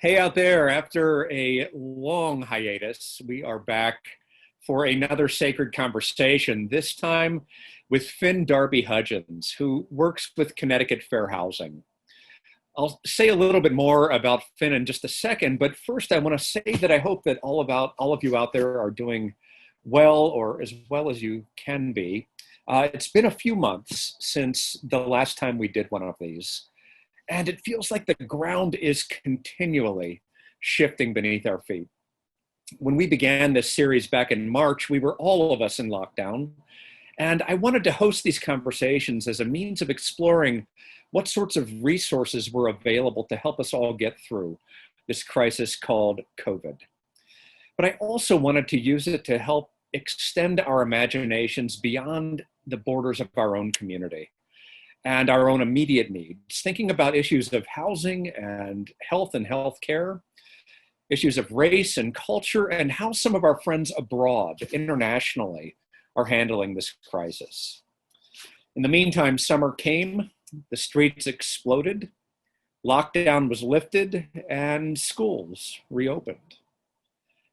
Hey out there, after a long hiatus, we are back for another sacred conversation, this time with Finn Darby-Hudgens, who works with Connecticut Fair Housing. I'll say a little bit more about Finn in just a second, but first I want to say that I hope that all of you out there are doing well, or as well as you can be. It's been a few months since the last time we did one of these. And it feels like the ground is continually shifting beneath our feet. When we began this series back in March, we were all of us in lockdown. And I wanted to host these conversations as a means of exploring what sorts of resources were available to help us all get through this crisis called COVID. But I also wanted to use it to help extend our imaginations beyond the borders of our own community and our own immediate needs, thinking about issues of housing and healthcare, issues of race and culture, and how some of our friends abroad, internationally, are handling this crisis. In the meantime, summer came, the streets exploded, lockdown was lifted, and schools reopened.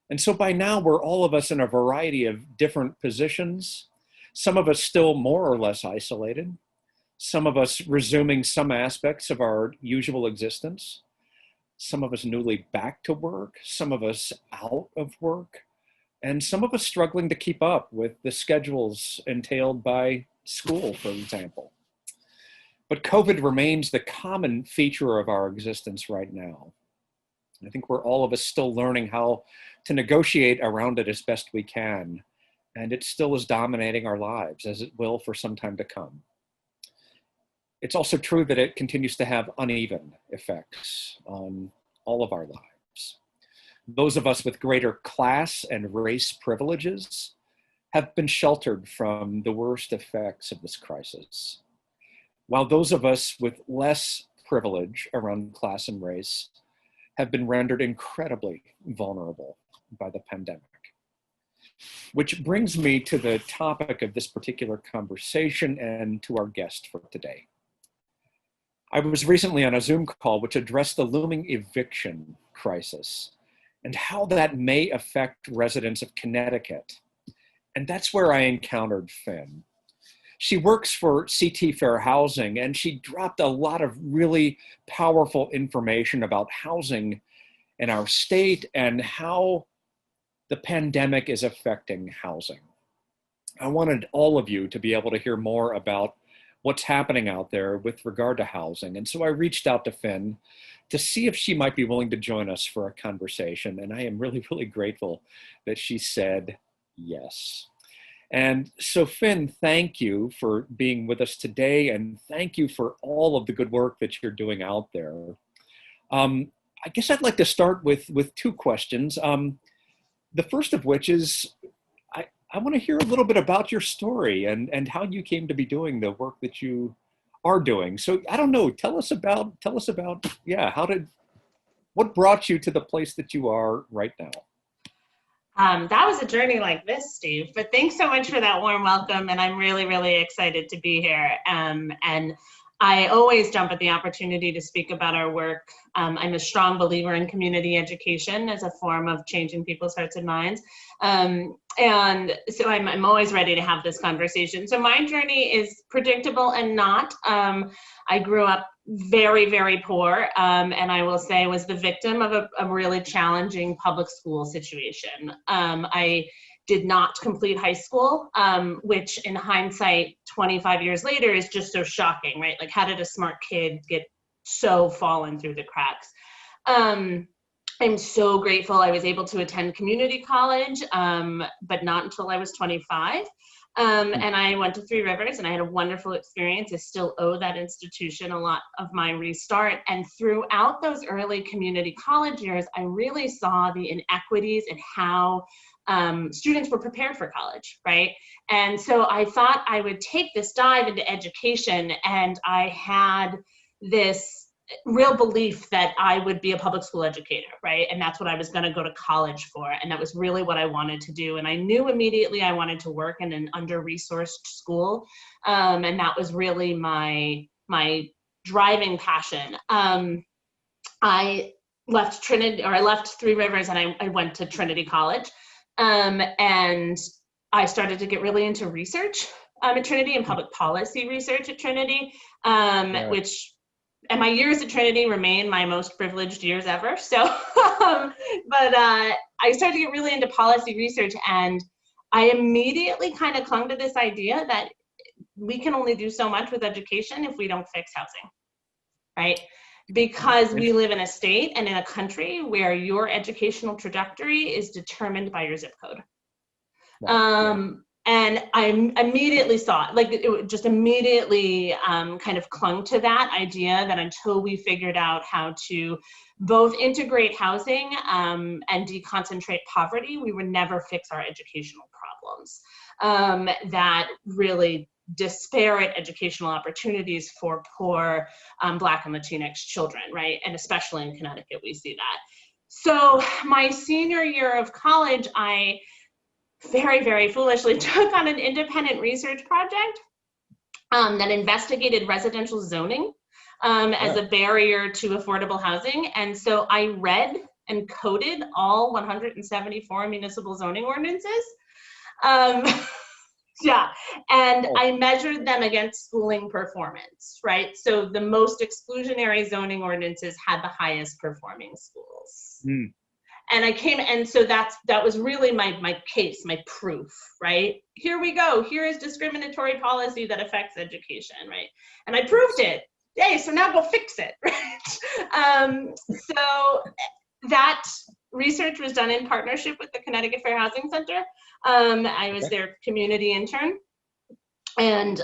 And so by now, we're all of us in a variety of different positions, some of us still more or less isolated, some of us resuming some aspects of our usual existence, some of us newly back to work, some of us out of work, and some of us struggling to keep up with the schedules entailed by school, for example. But COVID remains the common feature of our existence right now. I think we're all of us still learning how to negotiate around it as best we can, and it still is dominating our lives, as it will for some time to come. It's also true that it continues to have uneven effects on all of our lives. Those of us with greater class and race privileges have been sheltered from the worst effects of this crisis, while those of us with less privilege around class and race have been rendered incredibly vulnerable by the pandemic. Which brings me to the topic of this particular conversation and to our guest for today. I was recently on a Zoom call which addressed the looming eviction crisis and how that may affect residents of Connecticut. And that's where I encountered Finn. She works for CT Fair Housing, and she dropped a lot of really powerful information about housing in our state and how the pandemic is affecting housing. I wanted all of you to be able to hear more about what's happening out there with regard to housing. And so I reached out to Finn to see if she might be willing to join us for a conversation. And I am really, really grateful that she said yes. And so Finn, thank you for being with us today. And thank you for all of the good work that you're doing out there. I guess I'd like to start with two questions. The first of which is, I want to hear a little bit about your story and how you came to be doing the work that you are doing. So I don't know, tell us about, what brought you to the place that you are right now? That was a journey like this, Steve, but thanks so much for that warm welcome. And I'm really, really excited to be here. And I always jump at the opportunity to speak about our work. I'm a strong believer in community education as a form of changing people's hearts and minds. And so I'm always ready to have this conversation. So my journey is predictable and not. I grew up very, very poor, and I will say was the victim of a really challenging public school situation. I did not complete high school, which in hindsight, 25 years later is just so shocking, right? Like, how did a smart kid get so fallen through the cracks? I'm so grateful I was able to attend community college, but not until I was 25. And I went to Three Rivers and I had a wonderful experience. I still owe that institution a lot of my restart. And throughout those early community college years, I really saw the inequities in how students were prepared for college, right? And so I thought I would take this dive into education, and I had this real belief that I would be a public school educator, right? And that's what I was going to go to college for. And that was really what I wanted to do. And I knew immediately I wanted to work in an under-resourced school. And that was really my driving passion. I left Trinity, or I left Three Rivers, and I went to Trinity College. And I started to get really into research at Trinity, and public policy research at Trinity, which, and my years at Trinity remain my most privileged years ever. So, but I started to get really into policy research, and I immediately kind of clung to this idea that we can only do so much with education if we don't fix housing, right? Because we live in a state and in a country where your educational trajectory is determined by your zip code. And I immediately saw it, like it just immediately kind of clung to that idea that until we figured out how to both integrate housing and deconcentrate poverty, we would never fix our educational problems. That really disparate educational opportunities for poor Black and Latinx children, right? And especially in Connecticut, we see that. So my senior year of college, I very, very foolishly took on an independent research project that investigated residential zoning as a barrier to affordable housing. And so I read and coded all 174 municipal zoning ordinances. Yeah, and I measured them against schooling performance, right? So the most exclusionary zoning ordinances had the highest performing schools. And I came, and so that was really my case, my proof, right? Here we go. Here is discriminatory policy that affects education, right? And I proved it. Yay, so now go fix it, right? So that research was done in partnership with the Connecticut Fair Housing Center. I was their community intern. And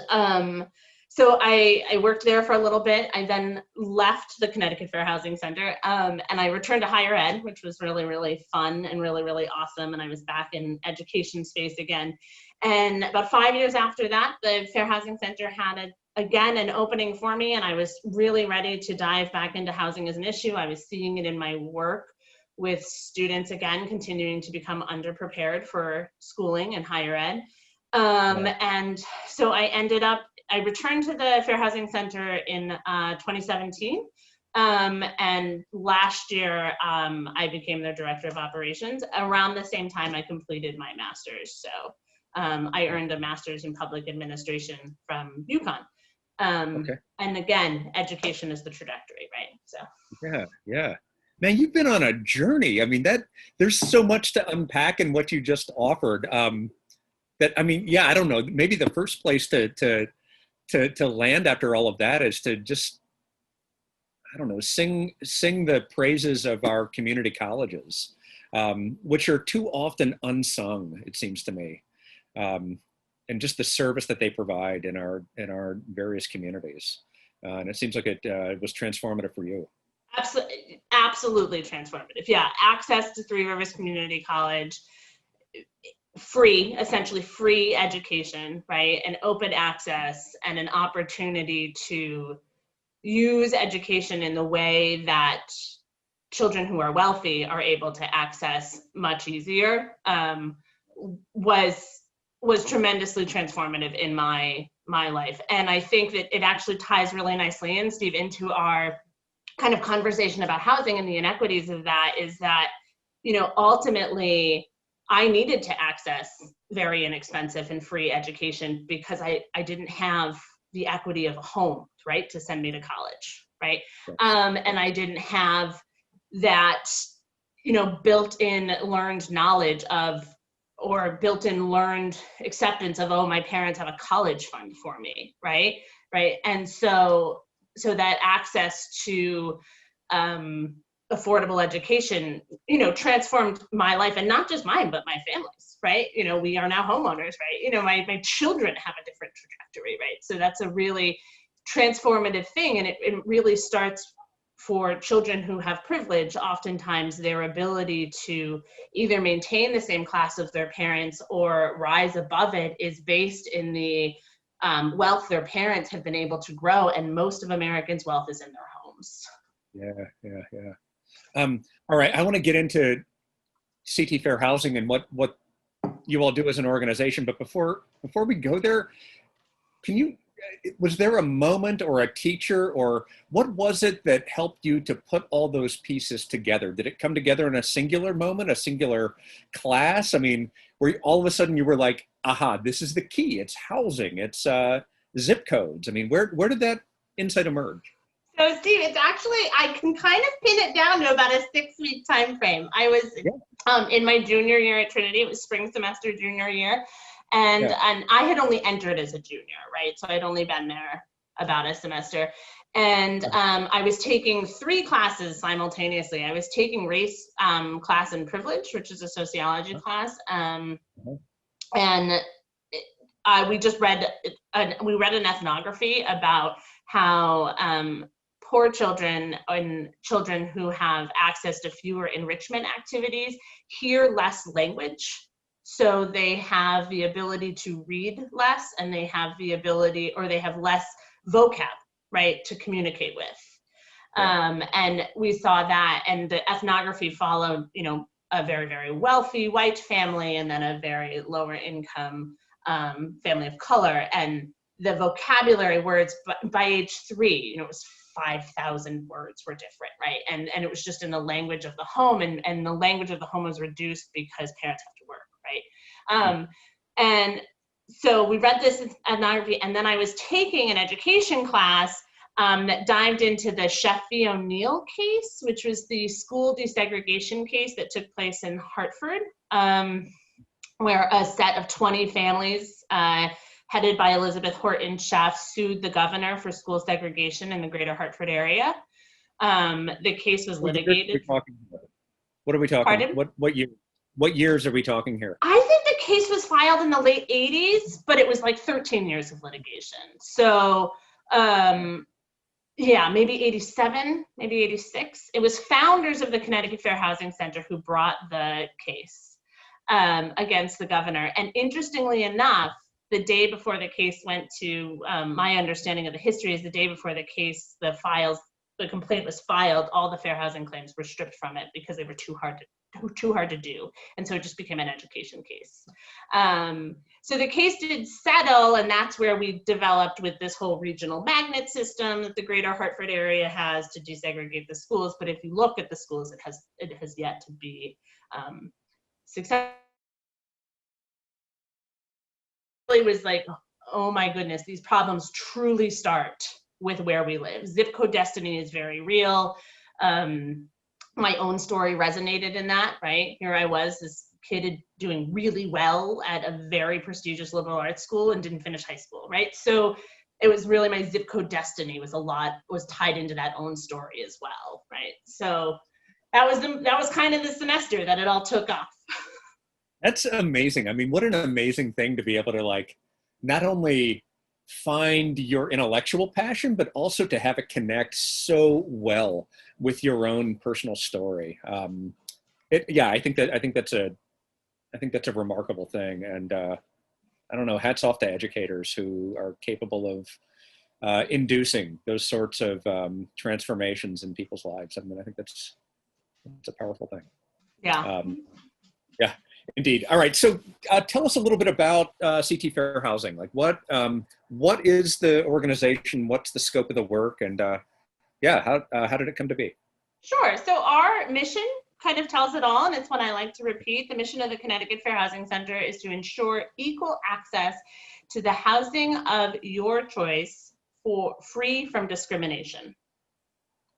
so I worked there for a little bit. I then left the Connecticut Fair Housing Center, and I returned to higher ed, which was really, really fun and really, really awesome. And I was back in education space again. And about 5 years after that, the Fair Housing Center had again an opening for me, and I was really ready to dive back into housing as an issue. I was seeing it in my work with students, again, continuing to become underprepared for schooling and higher ed. And so I returned to the Fair Housing Center in 2017. And last year, I became their director of operations. Around the same time, I completed my master's. So I earned a master's in public administration from UConn. And again, education is the trajectory, right? So. Yeah. Man, you've been on a journey. I mean, there's so much to unpack in what you just offered. I don't know. Maybe the first place to land after all of that is to just, I don't know, sing the praises of our community colleges, which are too often unsung, it seems to me, and just the service that they provide in our various communities. And it seems like it was transformative for you. Absolutely transformative. Yeah, access to Three Rivers Community College, essentially free education, right? And open access and an opportunity to use education in the way that children who are wealthy are able to access much easier, was tremendously transformative in my life. And I think that it actually ties really nicely in, Steve, into our kind of conversation about housing and the inequities of that, is that, ultimately I needed to access very inexpensive and free education because I didn't have the equity of a home, right, to send me to college, right? And I didn't have that, built-in learned knowledge of, or built-in learned acceptance of, oh, my parents have a college fund for me, right? And so that access to affordable education, transformed my life, and not just mine, but my family's, right? We are now homeowners, right? My children have a different trajectory, right? So that's a really transformative thing. And it really starts for children who have privilege. Oftentimes their ability to either maintain the same class of their parents or rise above it is based in the wealth their parents have been able to grow, and most of Americans' wealth is in their homes. Yeah. All right, I want to get into CT Fair Housing and what you all do as an organization, but before we go there, can you was there a moment or a teacher, or what was it that helped you to put all those pieces together? Did it come together in a singular moment, a singular class? I mean, where all of a sudden you were like, aha, this is the key. It's housing, it's zip codes. I mean, where did that insight emerge? So Steve, it's actually, I can kind of pin it down to about a 6-week time frame. I was in my junior year at Trinity. It was spring semester junior year. And I had only entered as a junior, right? So I'd only been there about a semester. And I was taking 3 classes simultaneously. I was taking race class and privilege, which is a sociology class. And we just read, we read an ethnography about how poor children and children who have access to fewer enrichment activities hear less language. So they have the ability to read less, and they have the ability, or they have less vocab, right, to communicate with. And we saw that, and the ethnography followed, you know, a very, very wealthy white family and then a very lower income family of color. And the vocabulary words by age 3, you know, it was 5,000 words were different, right? And it was just in the language of the home, and the language of the home was reduced because parents have to work, right? And so we read this ethnography, and then I was taking an education class that dived into the Sheffy O'Neill case, which was the school desegregation case that took place in Hartford, where a set of 20 families headed by Elizabeth Horton Sheff sued the governor for school segregation in the greater Hartford area. The case was litigated. What are we talking about? What years are we talking here? I think the case was filed in the late 80s, but it was like 13 years of litigation. So yeah, maybe 87, maybe 86. It was founders of the Connecticut Fair Housing Center who brought the case against the governor. And interestingly enough, the day before the case went to, my understanding of the history is the day before the case, the complaint was filed, all the fair housing claims were stripped from it because they were too hard to do. And so it just became an education case. So the case did settle, and that's where we developed with this whole regional magnet system that the greater Hartford area has to desegregate the schools. But if you look at the schools, it has yet to be successful. It was like, oh my goodness, these problems truly start with where we live. Zip code destiny is very real. My own story resonated in that, right? Here I was, this kid doing really well at a very prestigious liberal arts school and didn't finish high school, right? So it was really my zip code destiny was tied into that own story as well, right? So that was kind of the semester that it all took off. That's amazing. I mean, what an amazing thing to be able to, like, not only find your intellectual passion, but also to have it connect so well with your own personal story. I think that's a remarkable thing. And I don't know, hats off to educators who are capable of inducing those sorts of transformations in people's lives. I mean, I think that's a powerful thing. Yeah. Yeah. Indeed. All right. So tell us a little bit about CT Fair Housing. Like, what is the organization? What's the scope of the work? And how did it come to be? Sure. So our mission kind of tells it all, and it's one I like to repeat. The mission of the Connecticut Fair Housing Center is to ensure equal access to the housing of your choice free from discrimination.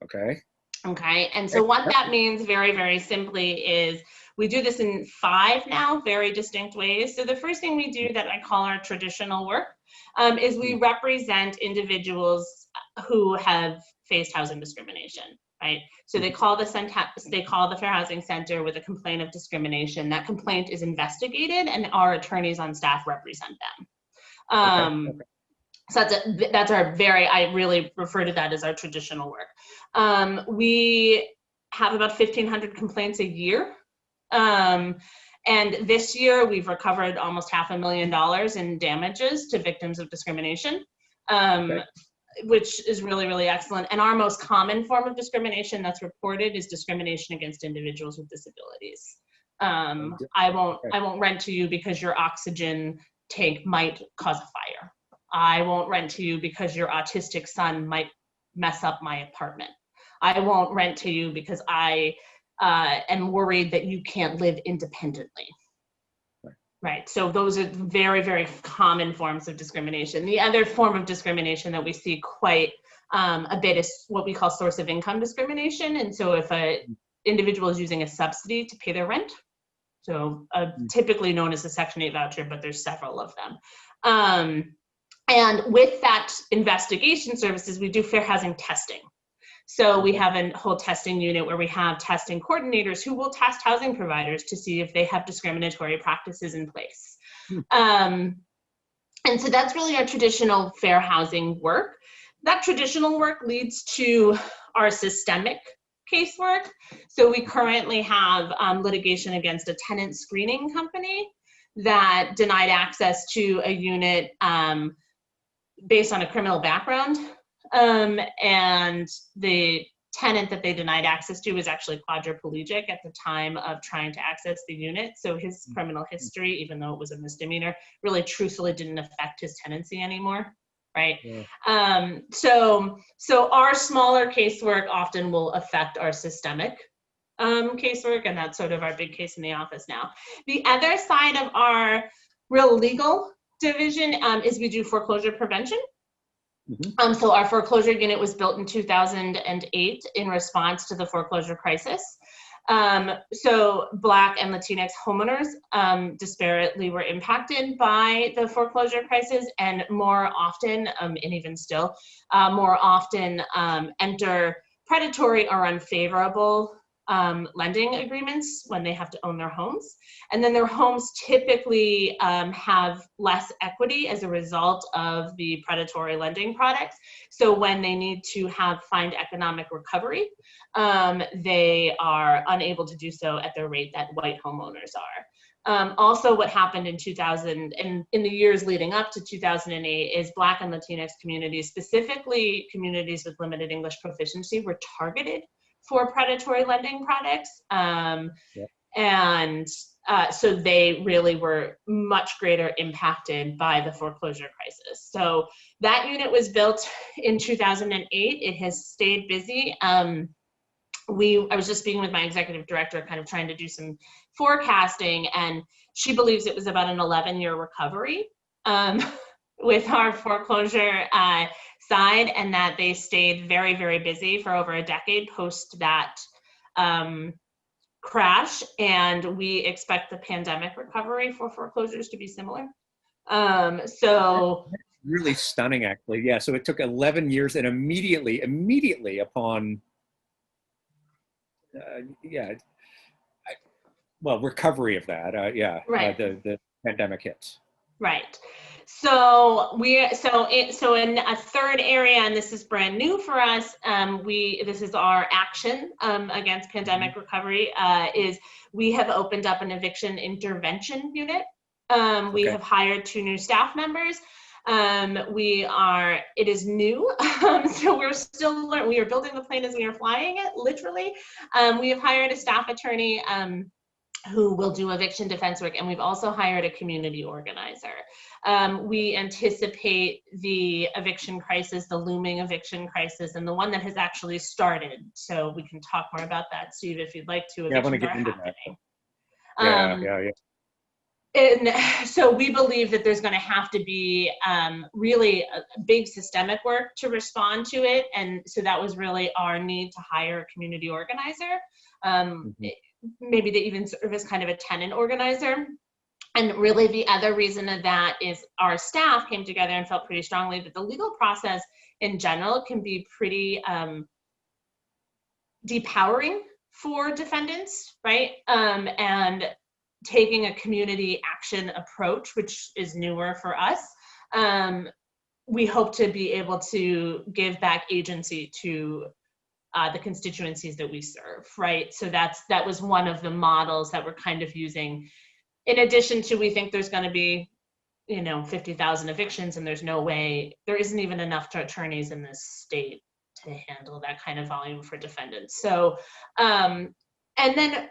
Okay. Okay. And so what that means very, very simply is we do this in 5 now, very distinct ways. So the first thing we do that I call our traditional work is we represent individuals who have faced housing discrimination, right? So they call the Fair Housing Center with a complaint of discrimination. That complaint is investigated, and our attorneys on staff represent them. Okay. So that's I really refer to that as our traditional work. We have about 1,500 complaints a year. And this year we've recovered almost $500,000 in damages to victims of discrimination, which is really, really excellent. And our most common form of discrimination that's reported is discrimination against individuals with disabilities. I won't rent to you because your oxygen tank might cause a fire. I won't rent to you because your autistic son might mess up my apartment. I won't rent to you because I am worried that you can't live independently. Right. So those are very, very common forms of discrimination. The other form of discrimination that we see quite a bit is what we call source of income discrimination. And so if an individual is using a subsidy to pay their rent, so typically known as a Section 8 voucher, but there's several of them. And with that investigation services, we do fair housing testing. So we have a whole testing unit where we have testing coordinators who will test housing providers to see if they have discriminatory practices in place. And so that's really our traditional fair housing work. That traditional work leads to our systemic casework. So we currently have litigation against a tenant screening company that denied access to a unit based on a criminal background. And the tenant that they denied access to was actually quadriplegic at the time of trying to access the unit. So his criminal history, even though it was a misdemeanor, really truthfully didn't affect his tenancy anymore, right? Yeah. So our smaller casework often will affect our systemic casework, and that's sort of our big case in the office now. The other side of our real legal division is we do foreclosure prevention. So our foreclosure unit was built in 2008 in response to the foreclosure crisis. So Black and Latinx homeowners disparately were impacted by the foreclosure crisis, and more often, and even still, more often enter predatory or unfavorable lending agreements when they have to own their homes. And then their homes typically have less equity as a result of the predatory lending products. So when they need to find economic recovery, they are unable to do so at the rate that white homeowners are. Also, what happened in 2000 and in the years leading up to 2008 is Black and Latinx communities, specifically communities with limited English proficiency, were targeted for predatory lending products. And so they really were much greater impacted by the foreclosure crisis. So that unit was built in 2008. It has stayed busy. I was just speaking with my executive director, kind of trying to do some forecasting, and she believes it was about an 11-year recovery with our foreclosure side, and that they stayed very, very busy for over a decade post that crash. And we expect the pandemic recovery for foreclosures to be similar. So that's really stunning, actually. Yeah. So it took 11 years, and immediately upon, recovery of that. Right. The pandemic hits. Right. So in a third area, and this is brand new for us, this is our action against pandemic recovery, is we have opened up an eviction intervention unit. We have hired 2 new staff members. It is new, so we are building the plane as we are flying it, literally. We have hired a staff attorney who will do eviction defense work, and we've also hired a community organizer. We anticipate the eviction crisis, the looming eviction crisis, and the one that has actually started. So we can talk more about that, Steve, if you'd like to. Yeah, I want to get into that. And so we believe that there's going to have to be really a big systemic work to respond to it. And so that was really our need to hire a community organizer. Maybe they even serve as kind of a tenant organizer. And really the other reason of that is our staff came together and felt pretty strongly that the legal process in general can be pretty depowering for defendants, right? And taking a community action approach, which is newer for us, we hope to be able to give back agency to the constituencies that we serve, right? So that was one of the models that we're kind of using. In addition to, we think there's going to be, 50,000 evictions, and there isn't even enough attorneys in this state to handle that kind of volume for defendants. So, and then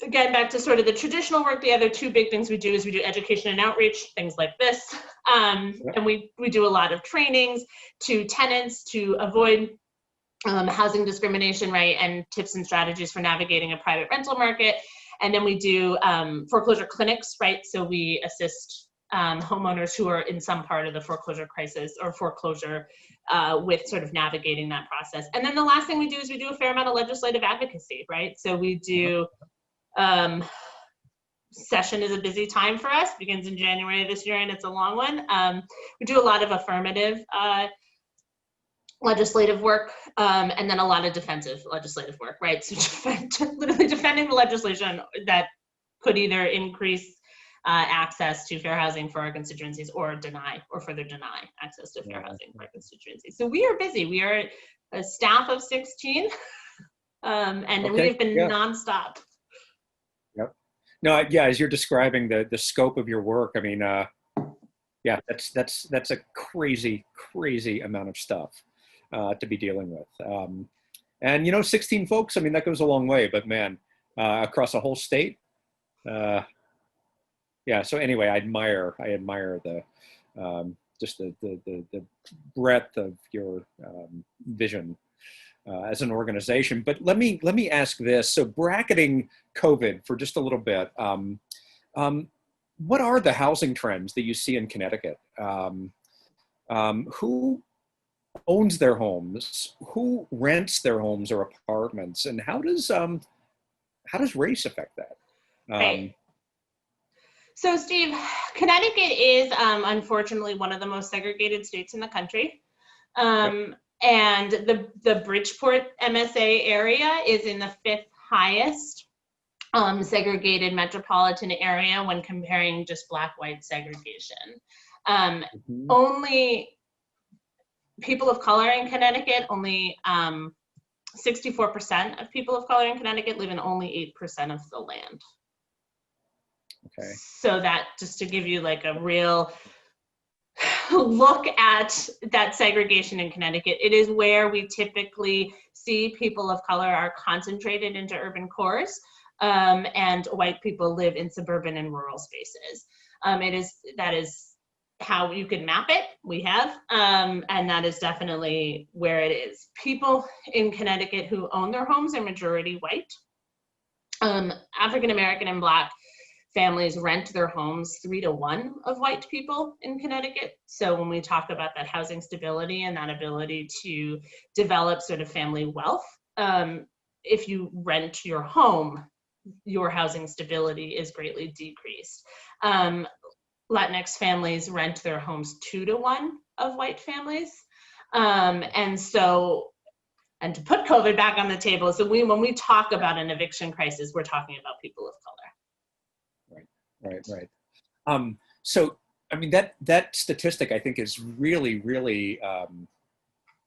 again, back to sort of the traditional work, the other two big things we do is we do education and outreach, things like this. And we do a lot of trainings to tenants to avoid housing discrimination, right? And tips and strategies for navigating a private rental market. And then we do foreclosure clinics, right? So we assist homeowners who are in some part of the foreclosure crisis or foreclosure with sort of navigating that process. And then the last thing we do is we do a fair amount of legislative advocacy, right? So we do, session is a busy time for us, begins in January this year and it's a long one. We do a lot of affirmative legislative work, and then a lot of defensive legislative work, right? So literally defending the legislation that could either increase access to fair housing for our constituencies or further deny access to fair housing for our constituencies. So we are busy. We are a staff of 16, and we have been nonstop. Yep. No, yeah, as you're describing the scope of your work, I mean, yeah, that's a crazy amount of stuff to be dealing with. And, you know, 16 folks, I mean, that goes a long way, but man, across a whole state. Yeah, so anyway, I admire the, just the breadth of your vision as an organization. But let me ask this. So bracketing COVID for just a little bit, what are the housing trends that you see in Connecticut? Who owns their homes? Who rents their homes or apartments? And how does race affect that? Right. So Steve, Connecticut is unfortunately one of the most segregated states in the country. And the Bridgeport MSA area is in the 5th highest segregated metropolitan area when comparing just Black-white segregation. Only people of color in Connecticut, only 64% of people of color in Connecticut live in only 8% of the land. Okay. So that, just to give you like a real look at that segregation in Connecticut, it is where we typically see people of color are concentrated into urban cores, and white people live in suburban and rural spaces. That is how you can map it. We have, and that is definitely where it is. People in Connecticut who own their homes are majority white. African American and Black families rent their homes 3 to 1 of white people in Connecticut. So when we talk about that housing stability and that ability to develop sort of family wealth, if you rent your home, your housing stability is greatly decreased. Latinx families rent their homes 2 to 1 of white families. And to put COVID back on the table, so when we talk about an eviction crisis, we're talking about people of color. Right. So, I mean, that statistic I think is really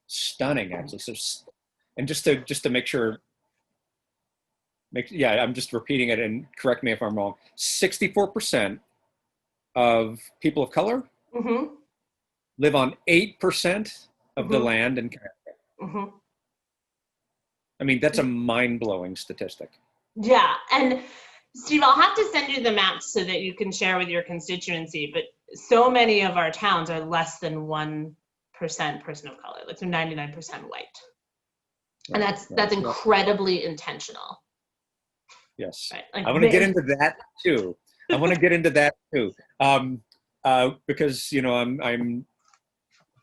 stunning, actually. So, and just to make sure, I'm just repeating it, and correct me if I'm wrong. 64% of people of color live on 8% of the land in Connecticut. I mean, that's a mind-blowing statistic. Yeah, and Steve, I'll have to send you the maps so that you can share with your constituency, but so many of our towns are less than 1% person of color, like they're 99% white. And that's incredibly intentional. Yes. Right? Like, I want to get into that too. Because, you know, I'm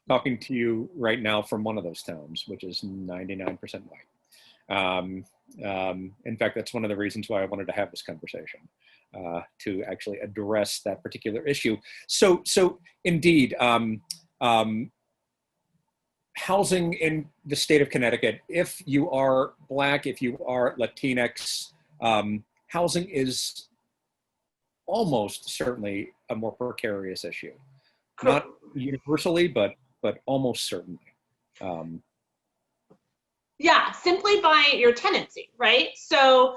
talking to you right now from one of those towns, which is 99% white. In fact, that's one of the reasons why I wanted to have this conversation, to actually address that particular issue. So indeed, housing in the state of Connecticut, if you are Black, if you are Latinx, housing is almost certainly a more precarious issue. Not universally, but almost certainly. Yeah, simply by your tenancy, right? So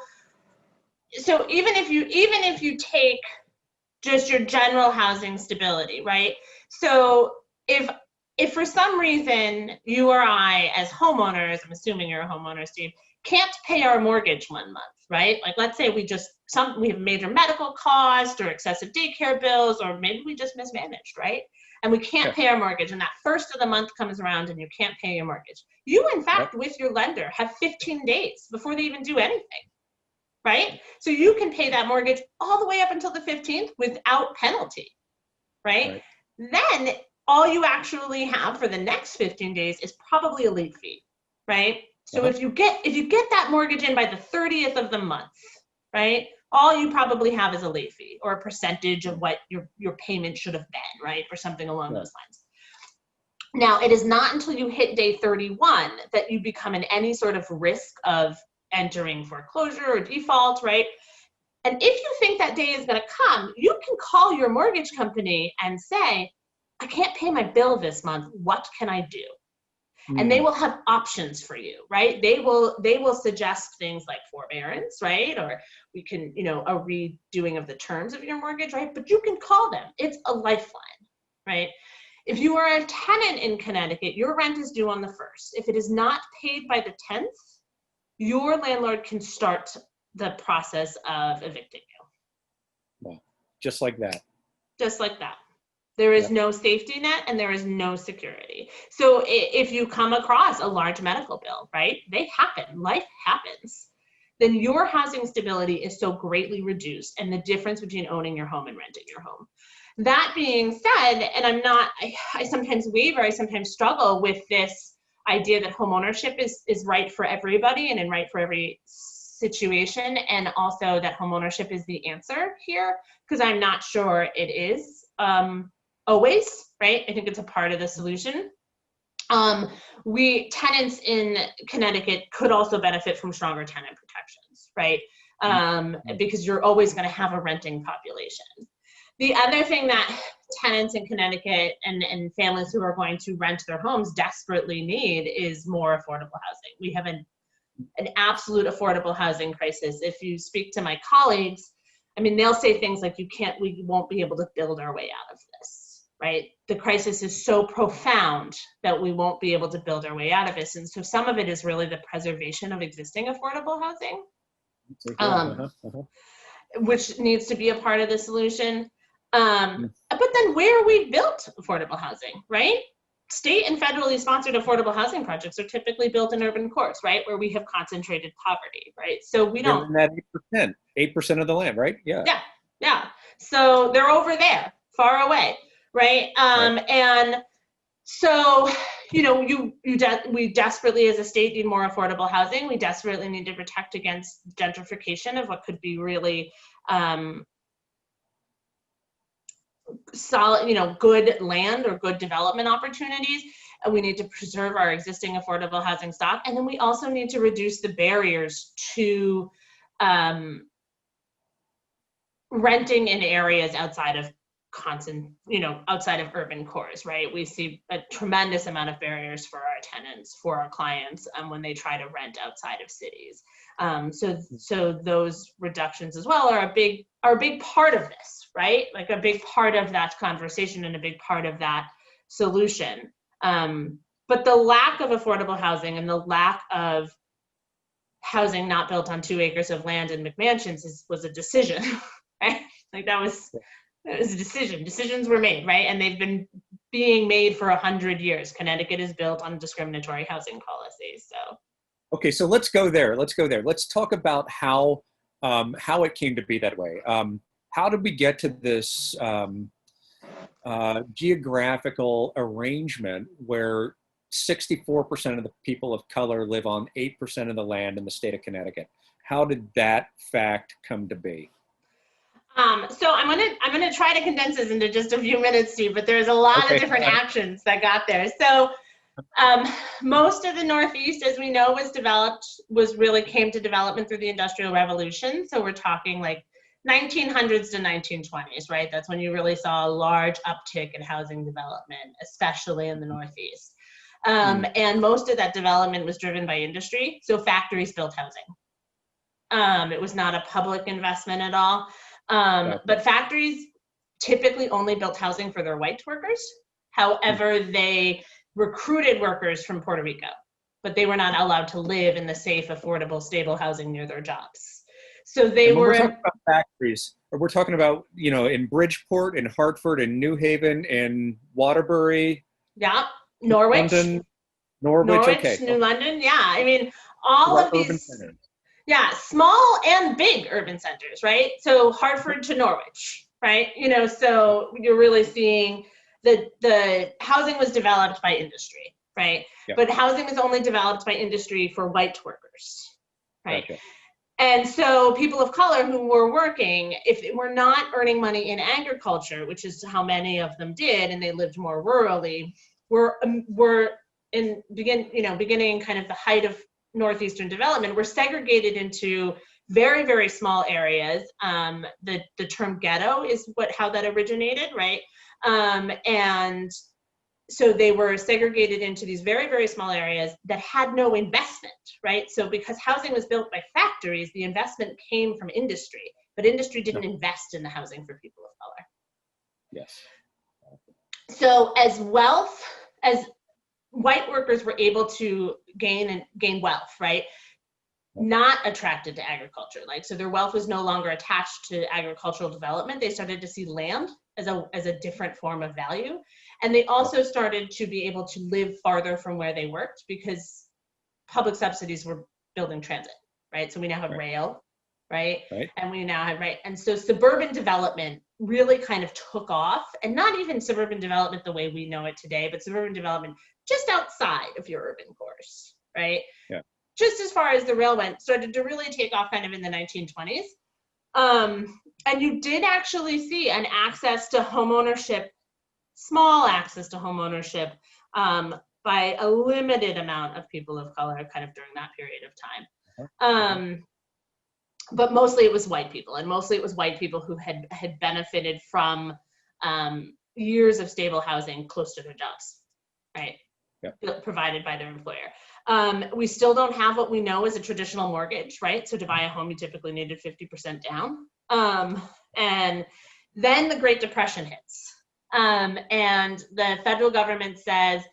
even if you take just your general housing stability, right? So if for some reason you or I as homeowners, I'm assuming you're a homeowner, Steve, can't pay our mortgage 1 month, right? Like, let's say we have major medical costs or excessive daycare bills, or maybe we just mismanaged, right? And we can't pay our mortgage, and that first of the month comes around and you can't pay your mortgage. You, in fact, with your lender, have 15 days before they even do anything, right? So you can pay that mortgage all the way up until the 15th without penalty, right? Then all you actually have for the next 15 days is probably a late fee, right? So if you get that mortgage in by the 30th of the month, right, all you probably have is a late fee or a percentage of what your payment should have been, right, or something along those lines. Now, it is not until you hit day 31 that you become in any sort of risk of entering foreclosure or default, right? And if you think that day is going to come, you can call your mortgage company and say, I can't pay my bill this month. What can I do? And they will have options for you, right? They will suggest things like forbearance, right? Or we can, a redoing of the terms of your mortgage, right? But you can call them. It's a lifeline, right? If you are a tenant in Connecticut, your rent is due on the 1st. If it is not paid by the 10th, your landlord can start the process of evicting you. Wow. Just like that. Just like that. There is no safety net and there is no security. So if you come across a large medical bill, right, they happen, life happens, then your housing stability is so greatly reduced, and the difference between owning your home and renting your home. That being said, and I sometimes waver, I sometimes struggle with this idea that home ownership is right for everybody and right for every situation, and also that home ownership is the answer here, because I'm not sure it is. Always, right? I think it's a part of the solution. Tenants in Connecticut could also benefit from stronger tenant protections, right? Because you're always going to have a renting population. The other thing that tenants in Connecticut and families who are going to rent their homes desperately need is more affordable housing. We have an absolute affordable housing crisis. If you speak to my colleagues, I mean, they'll say things like, we won't be able to build our way out of this, right? The crisis is so profound that we won't be able to build our way out of this. And so some of it is really the preservation of existing affordable housing, which needs to be a part of the solution. But then where we built affordable housing, right? State and federally sponsored affordable housing projects are typically built in urban cores, right? Where we have concentrated poverty, right? So we don't. Given that 8% of the land, right? Yeah. Yeah. So they're over there, far away, right? And so, we desperately as a state need more affordable housing. We desperately need to protect against gentrification of what could be really solid, good land or good development opportunities. And we need to preserve our existing affordable housing stock. And then we also need to reduce the barriers to renting in areas outside of outside of urban cores, right? We see a tremendous amount of barriers for our tenants, for our clients, when they try to rent outside of cities. So those reductions as well are a big part of this, right? Like a big part of that conversation and a big part of that solution. But the lack of affordable housing and the lack of housing not built on 2 acres of land in McMansions was a decision, right? Like that was a decision. Decisions were made, right? And they've been being made for 100 years. Connecticut is built on discriminatory housing policies. So, okay, so let's go there. Let's talk about how it came to be that way. How did we get to this geographical arrangement where 64% of the people of color live on 8% of the land in the state of Connecticut? How did that fact come to be? So I'm gonna try to condense this into just a few minutes, Steve, but there's a lot of different actions that got there. So most of the Northeast, as we know, came to development through the Industrial Revolution. So we're talking like 1900s to 1920s, right? That's when you really saw a large uptick in housing development, especially in the Northeast. And most of that development was driven by industry. So factories built housing. It was not a public investment at all. But factories typically only built housing for their white workers. However, they recruited workers from Puerto Rico. but they were not allowed to live in the safe, affordable, stable housing near their jobs. So they And when were. we're talking about factories, we're talking about, in Bridgeport, in Hartford, in New Haven, in Waterbury. Yeah, Norwich. London, Norwich, okay. New London. Yeah, I mean, all of Urban these. centers. Yeah, small and big urban centers, right? So Hartford to Norwich, right? So you're really seeing the housing was developed by industry, right? Yeah. But housing was only developed by industry for white workers, right? Gotcha. And so people of color who were working, if they were not earning money in agriculture, which is how many of them did, and they lived more rurally, were beginning kind of the height of Northeastern development, were segregated into very, very small areas. The term ghetto is how that originated, right? And so they were segregated into these very, very small areas that had no investment, right? So because housing was built by factories, the investment came from industry, but industry didn't invest in the housing for people of color. Yes. So as white workers were able to gain wealth, right? Not attracted to agriculture, so their wealth was no longer attached to agricultural development. They started to see land as a different form of value, and they also started to be able to live farther from where they worked because public subsidies were building transit, right? So we now have rail, right? And we now have and so suburban development really kind of took off, and not even suburban development the way we know it today, but suburban development just outside of your urban cores, right? Yeah. Just as far as the rail went, started to really take off kind of in the 1920s. And you did actually see an access to homeownership, small access to homeownership by a limited amount of people of color kind of during that period of time. But mostly it was white people, and mostly it was white people who had benefited from years of stable housing close to their jobs, right? Provided by their employer. We still don't have what we know as a traditional mortgage, right? So to buy a home, you typically needed 50% down. And then the Great Depression hits. And the federal government says,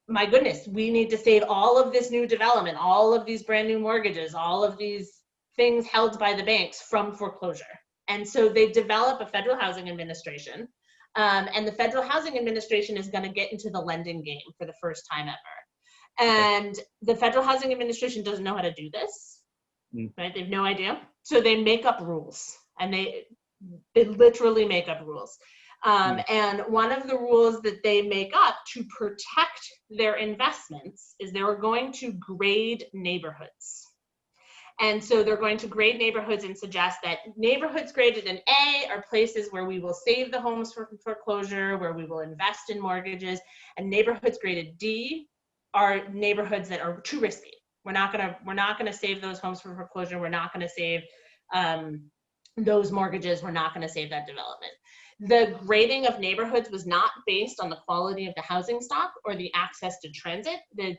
my goodness, we need to save all of this new development, all of these brand new mortgages, all of these things held by the banks from foreclosure. And so they develop a federal housing administration. And the Federal Housing Administration is going to get into the lending game for the first time ever. And the Federal Housing Administration doesn't know how to do this, right? They have no idea. So they make up rules, and they literally make up rules. And one of the rules that they make up to protect their investments is they were going to grade neighborhoods. And so they're going to grade neighborhoods and suggest that neighborhoods graded an A are places where we will save the homes from foreclosure, where we will invest in mortgages, and neighborhoods graded D are neighborhoods that are too risky. We're not gonna save those homes from foreclosure. We're not gonna save those mortgages. We're not gonna save that development. The grading of neighborhoods was not based on the quality of the housing stock or the access to transit. The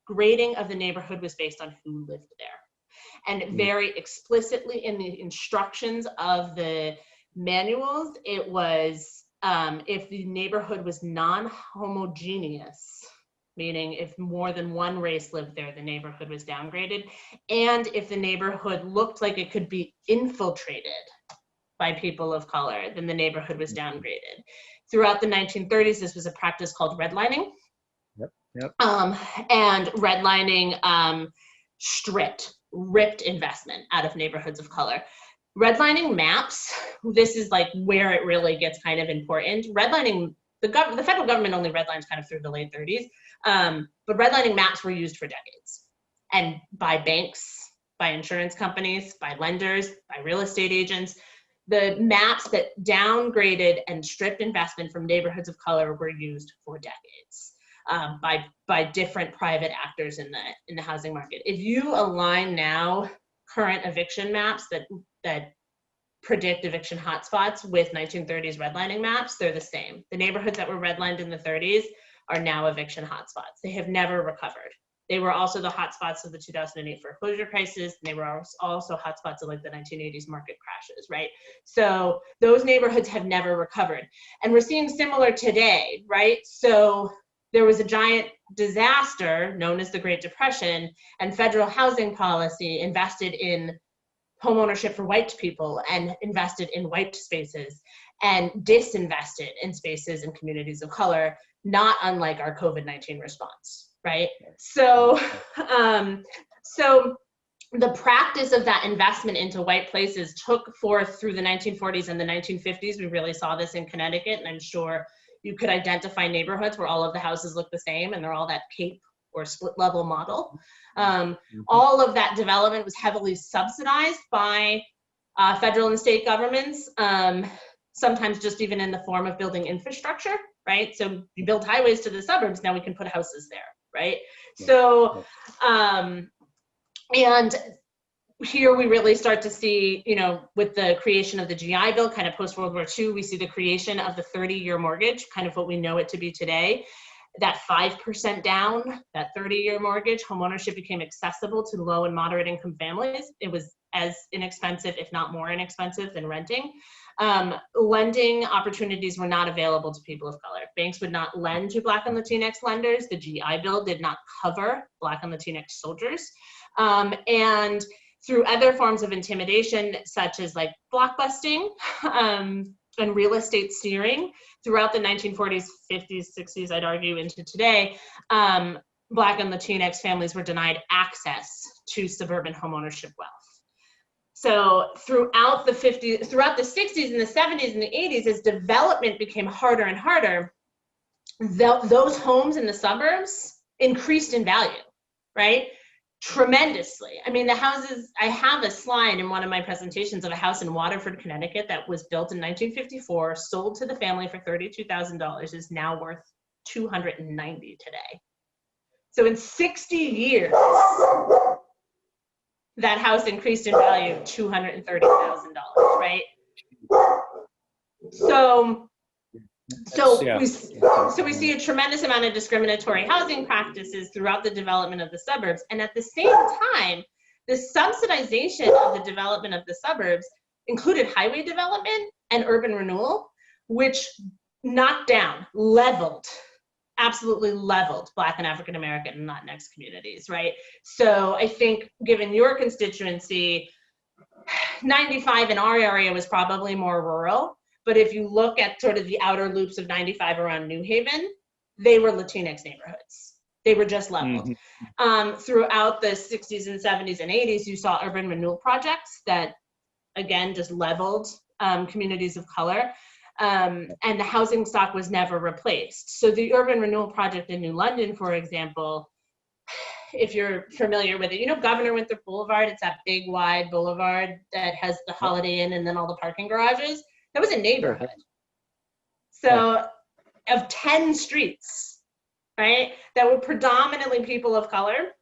grading of the neighborhood was based on who lived there. And very explicitly in the instructions of the manuals, it was if the neighborhood was non-homogeneous, meaning if more than one race lived there, the neighborhood was downgraded. And if the neighborhood looked like it could be infiltrated by people of color, then the neighborhood was downgraded. Throughout the 1930s, this was a practice called redlining. And redlining ripped investment out of neighborhoods of color. Redlining maps, this is like where it really gets kind of important. Redlining, the federal government only redlines kind of through the late 30s, but redlining maps were used for decades. And by banks, by insurance companies, by lenders, by real estate agents. The maps that downgraded and stripped investment from neighborhoods of color were used for decades. By different private actors in the housing market. If you align now current eviction maps that predict eviction hotspots with 1930s redlining maps, they're the same. The neighborhoods that were redlined in the 30s are now eviction hotspots. They have never recovered. They were also the hotspots of the 2008 foreclosure crisis. And they were also hotspots of like the 1980s market crashes, right? So those neighborhoods have never recovered. And we're seeing similar today, right? So there was a giant disaster known as the Great Depression and federal housing policy invested in homeownership for white people and invested in white spaces and disinvested in spaces and communities of color, not unlike our COVID-19 response, right? So, so the practice of that investment into white places took forth through the 1940s and the 1950s. We really saw this in Connecticut, and I'm sure you could identify neighborhoods where all of the houses look the same and they're all that cape or split level model. All of that development was heavily subsidized by federal and state governments, sometimes just even in the form of building infrastructure, right? So you build highways to the suburbs, now we can put houses there, right? So, and here we really start to see, you know, with the creation of the GI Bill, kind of post-World War II, we see the creation of the 30-year mortgage, kind of what we know it to be today. That 5% down, that 30-year mortgage, homeownership became accessible to low and moderate income families. It was as inexpensive, if not more inexpensive, than renting. Lending opportunities were not available to people of color. Banks would not lend to Black and Latinx lenders. The GI Bill did not cover Black and Latinx soldiers. And through other forms of intimidation, such as like blockbusting and real estate steering, throughout the 1940s, 50s, 60s, I'd argue into today, Black and Latinx families were denied access to suburban homeownership wealth. So throughout the 60s and the 70s and the 80s, as development became harder and harder, those homes in the suburbs increased in value, right? Tremendously. I mean, the houses, I have a slide in one of my presentations of a house in Waterford, Connecticut that was built in 1954, sold to the family for $32,000, is now worth $290 today. So in 60 years, that house increased in value $230,000, right? So we see a tremendous amount of discriminatory housing practices throughout the development of the suburbs. And at the same time, the subsidization of the development of the suburbs included highway development and urban renewal, which knocked down, absolutely leveled Black and African American and Latinx communities, right? So I think given your constituency, 95 in our area was probably more rural. But if you look at sort of the outer loops of 95 around New Haven, they were Latinx neighborhoods. They were just leveled. Throughout the 60s and 70s and 80s, you saw urban renewal projects that, again, just leveled communities of color. And the housing stock was never replaced. So the urban renewal project in New London, for example, if you're familiar with it, you know Governor Winthrop Boulevard, it's that big wide boulevard that has the Holiday Inn and then all the parking garages. That was a neighborhood. So of 10 streets, right, that were predominantly people of color,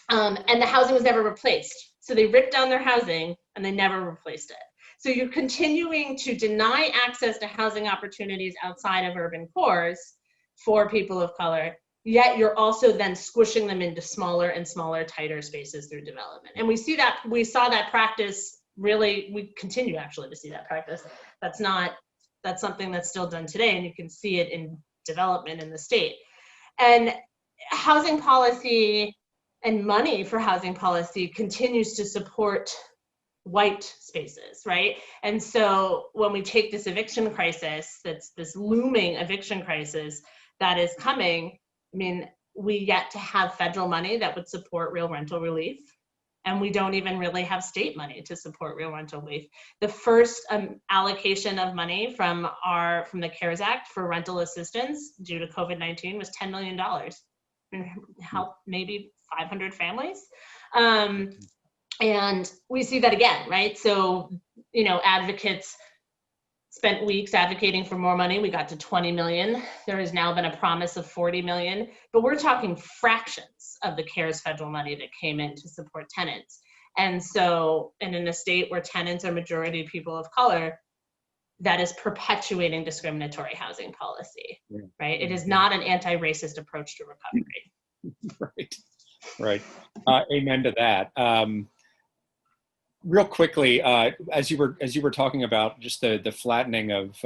and the housing was never replaced. So they ripped down their housing and they never replaced it. So you're continuing to deny access to housing opportunities outside of urban cores for people of color, yet you're also then squishing them into smaller and smaller, tighter spaces through development. And we saw that practice. Really, we continue actually to see that practice. That's something that's still done today, and you can see it in development in the state. And housing policy and money for housing policy continues to support white spaces, right? And so when we take this eviction crisis, that's this looming eviction crisis that is coming, I mean, we yet to have federal money that would support real rental relief. And we don't even really have state money to support real rental relief. The first allocation of money from the CARES Act for rental assistance due to COVID-19 was $10 million. Help maybe 500 families. And we see that again, right? So, you know, advocates spent weeks advocating for more money. We got to 20 million. There has now been a promise of 40 million, but we're talking fractions of the CARES federal money that came in to support tenants. And so, and in a state where tenants are majority people of color, that is perpetuating discriminatory housing policy, right? It is not an anti-racist approach to recovery. Right. Amen to that. Real quickly, as you were talking about just the flattening of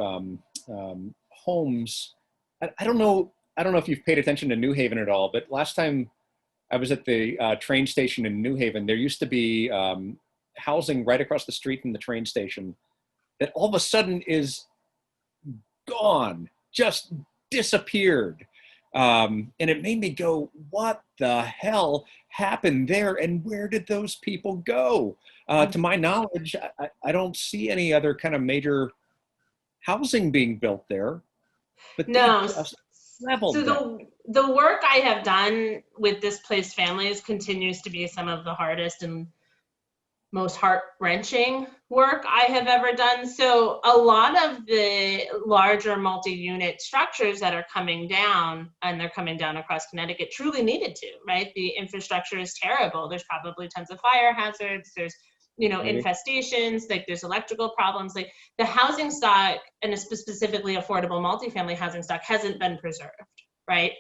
homes, I don't know I don't know if you've paid attention to New Haven at all, but last time I was at the train station in New Haven, there used to be housing right across the street from the train station that all of a sudden is gone, just disappeared. And it made me go, what the hell happened there? And where did those people go? To my knowledge, I don't see any other kind of major housing being built there, but they No. just leveled So them. the work I have done with displaced families continues to be some of the hardest and most heart-wrenching work I have ever done. So a lot of the larger multi-unit structures that are coming down, and they're coming down across Connecticut, truly needed to, right? The infrastructure is terrible. There's probably tons of fire hazards. There's, infestations, like there's electrical problems. Like the housing stock, and specifically affordable multifamily housing stock, hasn't been preserved, right?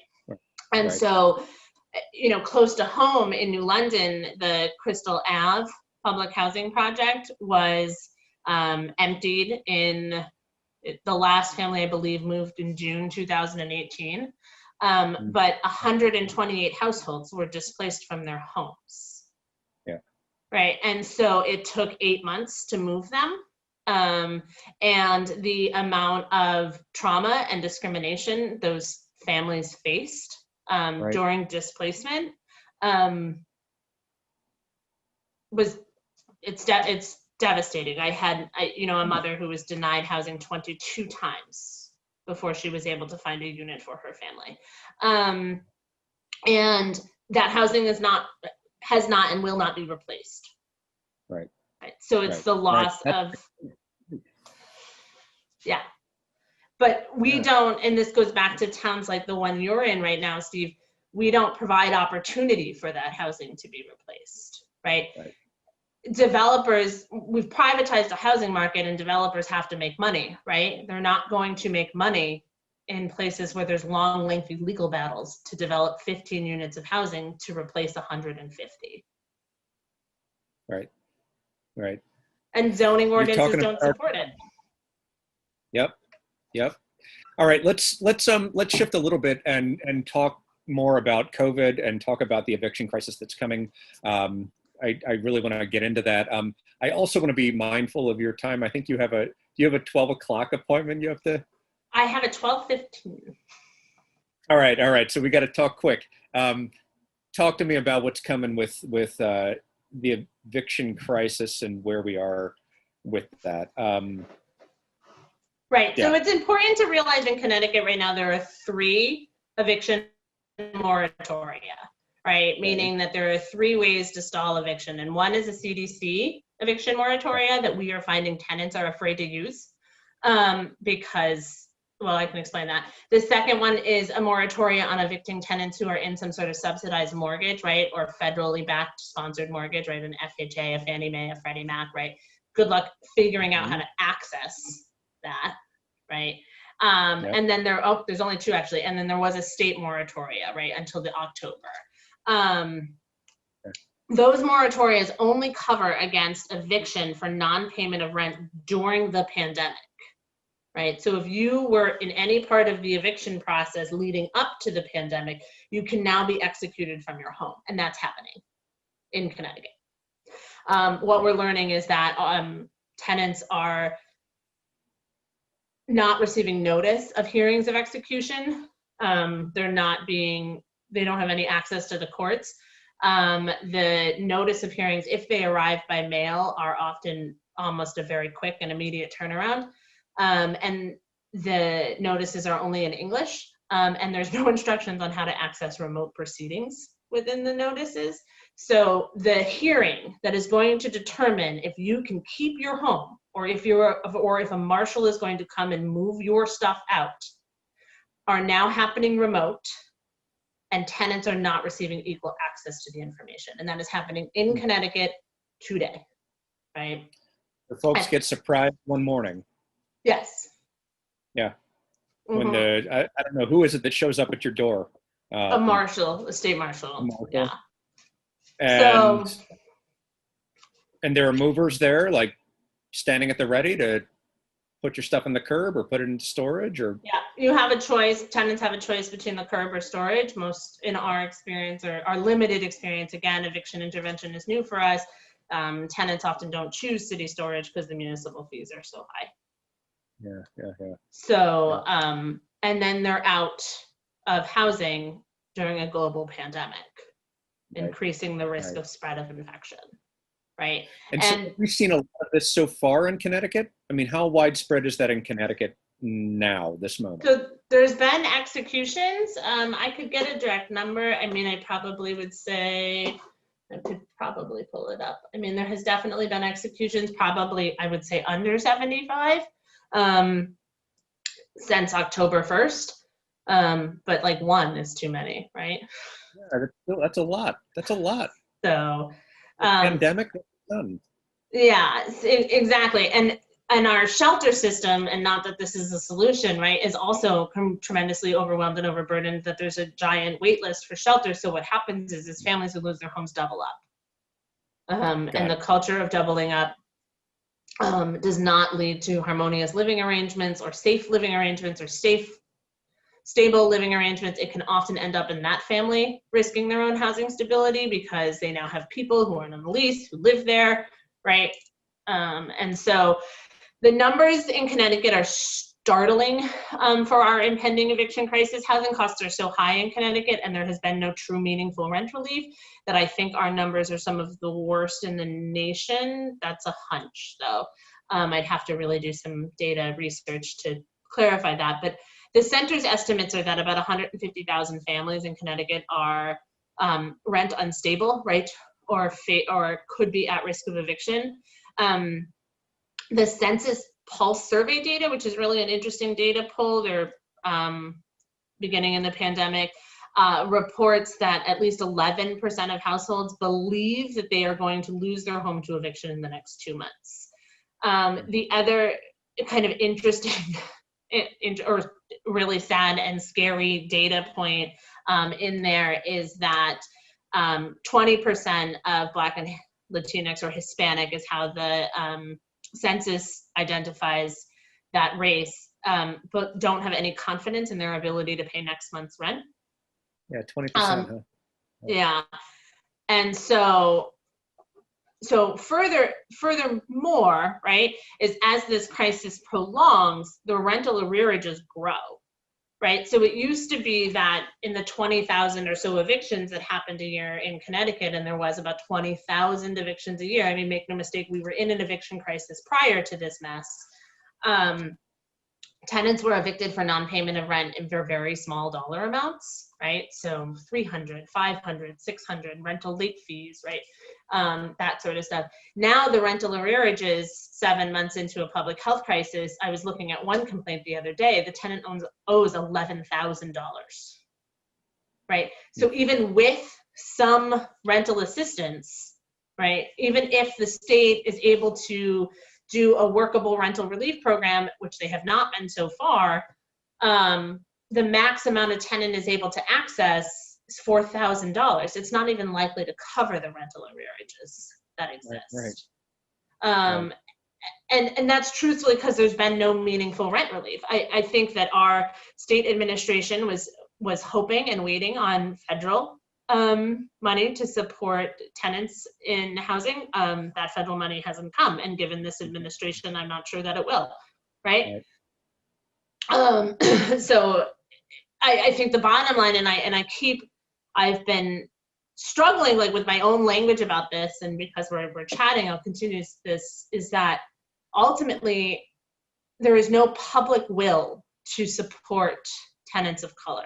And so, close to home in New London, the Crystal Ave public housing project was emptied in, the last family, I believe, moved in June 2018. But 128 households were displaced from their homes. Yeah. Right. And so it took 8 months to move them. And the amount of trauma and discrimination those families faced during displacement it's devastating. I had a mother who was denied housing 22 times before she was able to find a unit for her family. And that housing has not and will not be replaced. Right. So it's the loss of, yeah. But we don't, and this goes back to towns like the one you're in right now, Steve, we don't provide opportunity for that housing to be replaced, right? Developers, we've privatized the housing market, and developers have to make money, right? They're not going to make money in places where there's long, lengthy legal battles to develop 15 units of housing to replace 150. Right. And zoning ordinances don't support it. Yep. All right, let's shift a little bit and talk more about COVID and talk about the eviction crisis that's coming. I really want to get into that. I also want to be mindful of your time. I think you have a 12 o'clock appointment you have to? I have a 12:15. All right. So we got to talk quick. Talk to me about what's coming with the eviction crisis and where we are with that. Right. So it's important to realize in Connecticut right now there are 3 eviction moratoria, right? Meaning that there are 3 ways to stall eviction. And one is a CDC eviction moratoria that we are finding tenants are afraid to use because, well, I can explain that. The second one is a moratoria on evicting tenants who are in some sort of subsidized mortgage, right? Or federally backed sponsored mortgage, right? An FHA, a Fannie Mae, a Freddie Mac, right? Good luck figuring out how to access that, right? And then there's only 2 actually. And then there was a state moratoria, right? Until the October. Those moratorias only cover against eviction for non-payment of rent during the pandemic, right? So if you were in any part of the eviction process leading up to the pandemic, you can now be executed from your home, and that's happening in Connecticut. What we're learning is that tenants are not receiving notice of hearings of execution. They don't have any access to the courts. The notice of hearings, if they arrive by mail, are often almost a very quick and immediate turnaround. And the notices are only in English, and there's no instructions on how to access remote proceedings within the notices. So the hearing that is going to determine if you can keep your home, or if a marshal is going to come and move your stuff out, are now happening remote, and tenants are not receiving equal access to the information. And that is happening in Connecticut today, right? The folks get surprised one morning. Yes. Yeah. When I don't know, who is it that shows up at your door? A marshal, a state marshal. Yeah. And there are movers there, like standing at the ready to put your stuff on the curb or put it into storage, or? Yeah, you have a choice. Tenants have a choice between the curb or storage. Most, in our experience, or our limited experience, again, eviction intervention is new for us. Tenants often don't choose city storage because the municipal fees are so high. Yeah. So, and then they're out of housing during a global pandemic, increasing the risk of spread of infection, right? And so we've seen a lot of this so far in Connecticut. I mean, how widespread is that in Connecticut now, this moment? So there's been executions. I could get a direct number. I mean, I probably would say, I could probably pull it up. I mean, there has definitely been executions, probably, I would say under 75 since October 1st. But like one is too many, right? Yeah, that's a lot. That's a lot. So, pandemic, done. Yeah, exactly. And our shelter system, and not that this is a solution, right, is also tremendously overwhelmed and overburdened, that there's a giant wait list for shelter. So what happens is families who lose their homes double up. And the culture of doubling up does not lead to harmonious living arrangements or safe living arrangements or stable living arrangements. It can often end up in that family risking their own housing stability because they now have people who are on the lease, who live there, right? And so the numbers in Connecticut are startling for our impending eviction crisis. Housing costs are so high in Connecticut, and there has been no true meaningful rent relief, that I think our numbers are some of the worst in the nation. That's a hunch, though. I'd have to really do some data research to clarify that. But the center's estimates are that about 150,000 families in Connecticut are rent unstable, right? Or could be at risk of eviction. The Census Pulse survey data, which is really an interesting data pull, they're beginning in the pandemic, reports that at least 11% of households believe that they are going to lose their home to eviction in the next 2 months. The other kind of interesting or really sad and scary data point in there is that 20% of Black and Latinx or Hispanic is how the census identifies that race, but don't have any confidence in their ability to pay next month's rent. Yeah, 20%. Huh? Yeah, and so furthermore, right, is as this crisis prolongs, the rental arrearages grow, right? So it used to be that in the 20,000 or so evictions that happened a year in Connecticut, and there was about 20,000 evictions a year. I mean, make no mistake, we were in an eviction crisis prior to this mess. Tenants were evicted for non-payment of rent in very small dollar amounts, right? So 300, 500, 600, rental late fees, right? That sort of stuff. Now the rental arrearages 7 months into a public health crisis. I was looking at one complaint the other day. The tenant owes $11,000, right? So even with some rental assistance, right? Even if the state is able to do a workable rental relief program, which they have not been so far, the max amount a tenant is able to access is $4,000. It's not even likely to cover the rental arrearages that exist. Right. And that's truthfully because there's been no meaningful rent relief. I think that our state administration was hoping and waiting on federal money to support tenants in housing. That federal money hasn't come, and given this administration, I'm not sure that it will, right? So I think the bottom line, and I've been struggling like with my own language about this, and because we're chatting, I'll continue this, is that ultimately there is no public will to support tenants of color.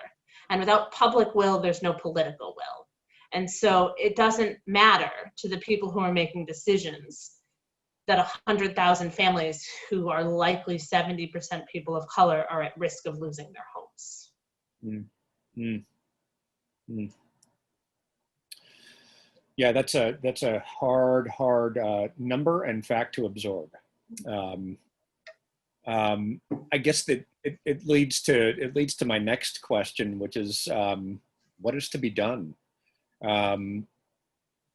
And without public will, there's no political will. And so it doesn't matter to the people who are making decisions that 100,000 families who are likely 70% people of color are at risk of losing their homes. Yeah, that's a hard number and fact to absorb. I guess that it leads to my next question, which is what is to be done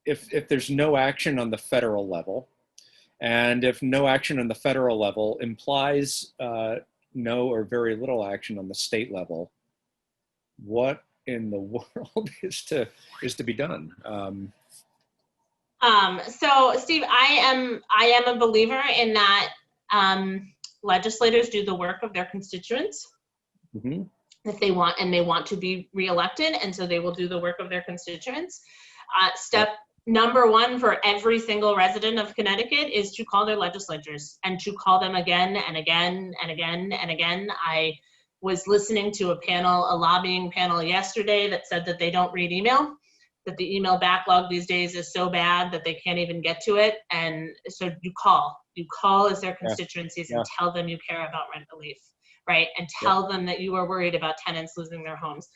if there's no action on the federal level, And if no action on the federal level implies no or very little action on the state level, what in the world is to be done? So Steve, I am a believer in that legislators do the work of their constituents. Mm-hmm. If they want, and they want to be reelected, and so they will do the work of their constituents. Step number one for every single resident of Connecticut is to call their legislatures and to call them again and again and again and again. I was listening to a lobbying panel yesterday that said that they don't read email, that the email backlog these days is so bad that they can't even get to it. And so you call as their constituencies and tell them you care about rent relief, right? And tell them that you are worried about tenants losing their homes.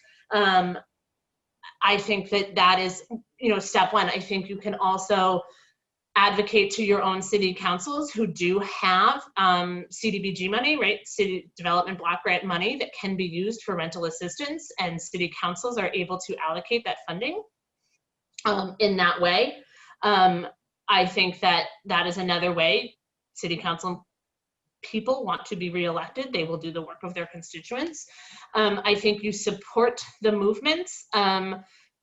I think that is, step one. I think you can also advocate to your own city councils who do have CDBG money, right? City Development Block Grant money that can be used for rental assistance, and city councils are able to allocate that funding in that way. I think that is another way. City council people want to be reelected, they will do the work of their constituents. I think you support the movements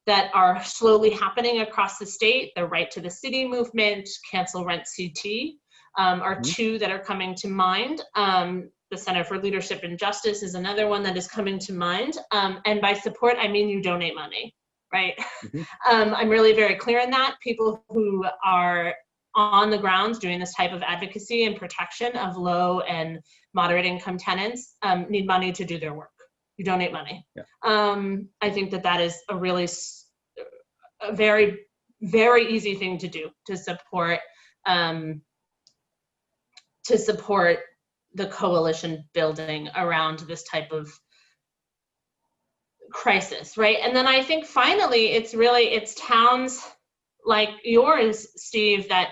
that are slowly happening across the state. The Right to the City movement, Cancel Rent CT are two that are coming to mind. The Center for Leadership and Justice is another one that is coming to mind. And by support, I mean you donate money, right? I'm really very clear in that. People who are on the ground doing this type of advocacy and protection of low and moderate income tenants need money to do their work. You donate money. I think that is a very, very easy thing to do to support the coalition building around this type of crisis, right? And then I think finally, it's towns like yours, Steve, that,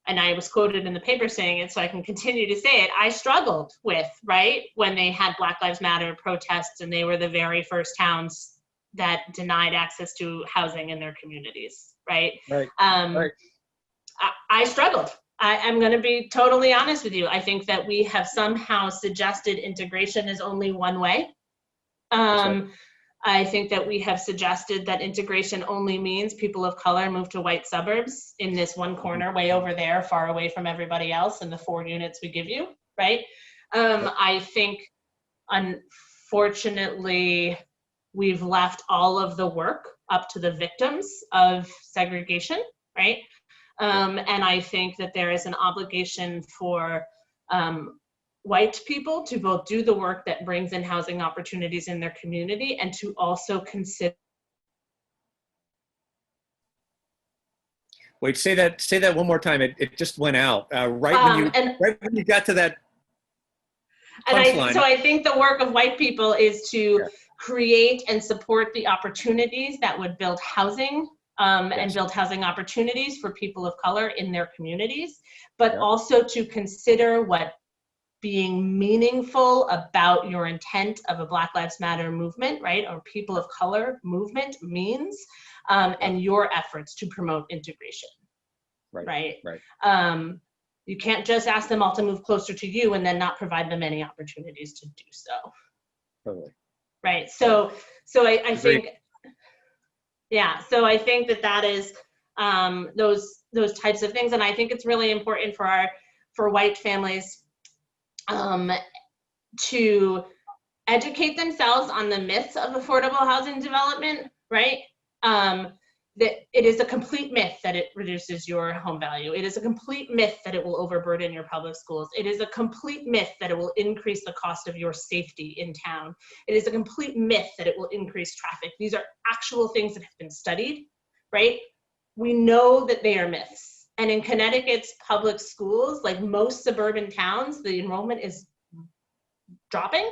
and I was quoted in the paper saying it, so I can continue to say it, I struggled with, right? When they had Black Lives Matter protests, and they were the very first towns that denied access to housing in their communities, right? Right. I struggled. I'm going to be totally honest with you. I think that we have somehow suggested integration is only one way. I think that we have suggested that integration only means people of color move to white suburbs in this one corner way over there, far away from everybody else in the 4 units we give you, right? I think, unfortunately, we've left all of the work up to the victims of segregation, right? And I think that there is an obligation for white people to both do the work that brings in housing opportunities in their community, and to also consider. Wait, say that one more time. It just went out right when you got to that punchline. So I think the work of white people is to create and support the opportunities that would build housing and build housing opportunities for people of color in their communities, but also to consider what being meaningful about your intent of a Black Lives Matter movement, right, or people of color movement means, and your efforts to promote integration, right? You can't just ask them all to move closer to you and then not provide them any opportunities to do so. Totally. Right. So I think, so I think that is those types of things, and I think it's really important for white families to educate themselves on the myths of affordable housing development, right? That it is a complete myth that it reduces your home value. It is a complete myth that it will overburden your public schools. It is a complete myth that it will increase the cost of your safety in town. It is a complete myth that it will increase traffic. These are actual things that have been studied, right? We know that they are myths. And in Connecticut's public schools, like most suburban towns, the enrollment is dropping,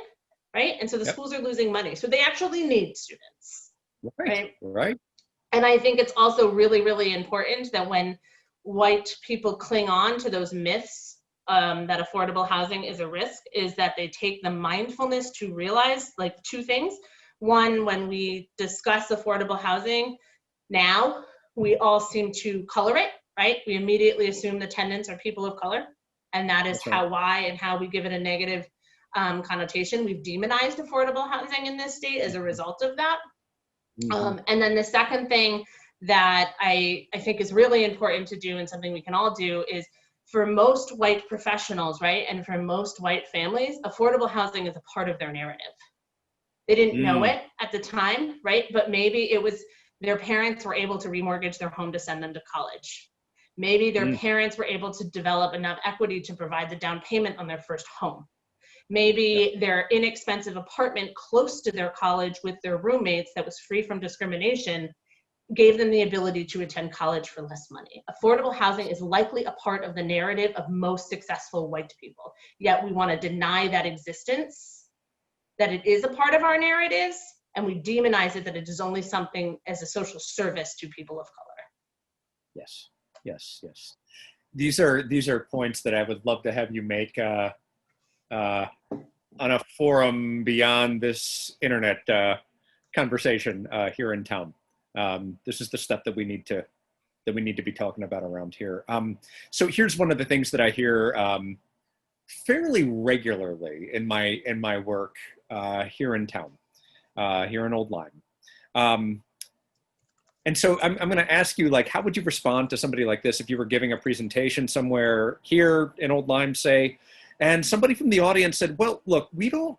right? And so the schools are losing money. So they actually need students, right? And I think it's also really, really important that when white people cling on to those myths that affordable housing is a risk, is that they take the mindfulness to realize like 2 things. One, when we discuss affordable housing now, we all seem to color it, right? We immediately assume the tenants are people of color, and that is That's right. how we give it a negative connotation. We've demonized affordable housing in this state as a result of that. And then the second thing that I think is really important to do, and something we can all do, is for most white professionals, right, and for most white families, affordable housing is a part of their narrative. They didn't know it at the time, right? But maybe it was their parents were able to remortgage their home to send them to college. Maybe their parents were able to develop enough equity to provide the down payment on their first home. Maybe their inexpensive apartment close to their college with their roommates that was free from discrimination gave them the ability to attend college for less money. Affordable housing is likely a part of the narrative of most successful white people, yet we want to deny that existence, that it is a part of our narratives, and we demonize it, that it is only something as a social service to people of color. Yes, yes, yes. These are points that I would love to have you make on a forum beyond this internet conversation here in town. This is the stuff that we need to be talking about around here. So here's one of the things that I hear fairly regularly in my work here in town, here in Old Lyme. And so I'm going to ask you, like, how would you respond to somebody like this if you were giving a presentation somewhere here in Old Lyme, say, and somebody from the audience said, well, look, we don't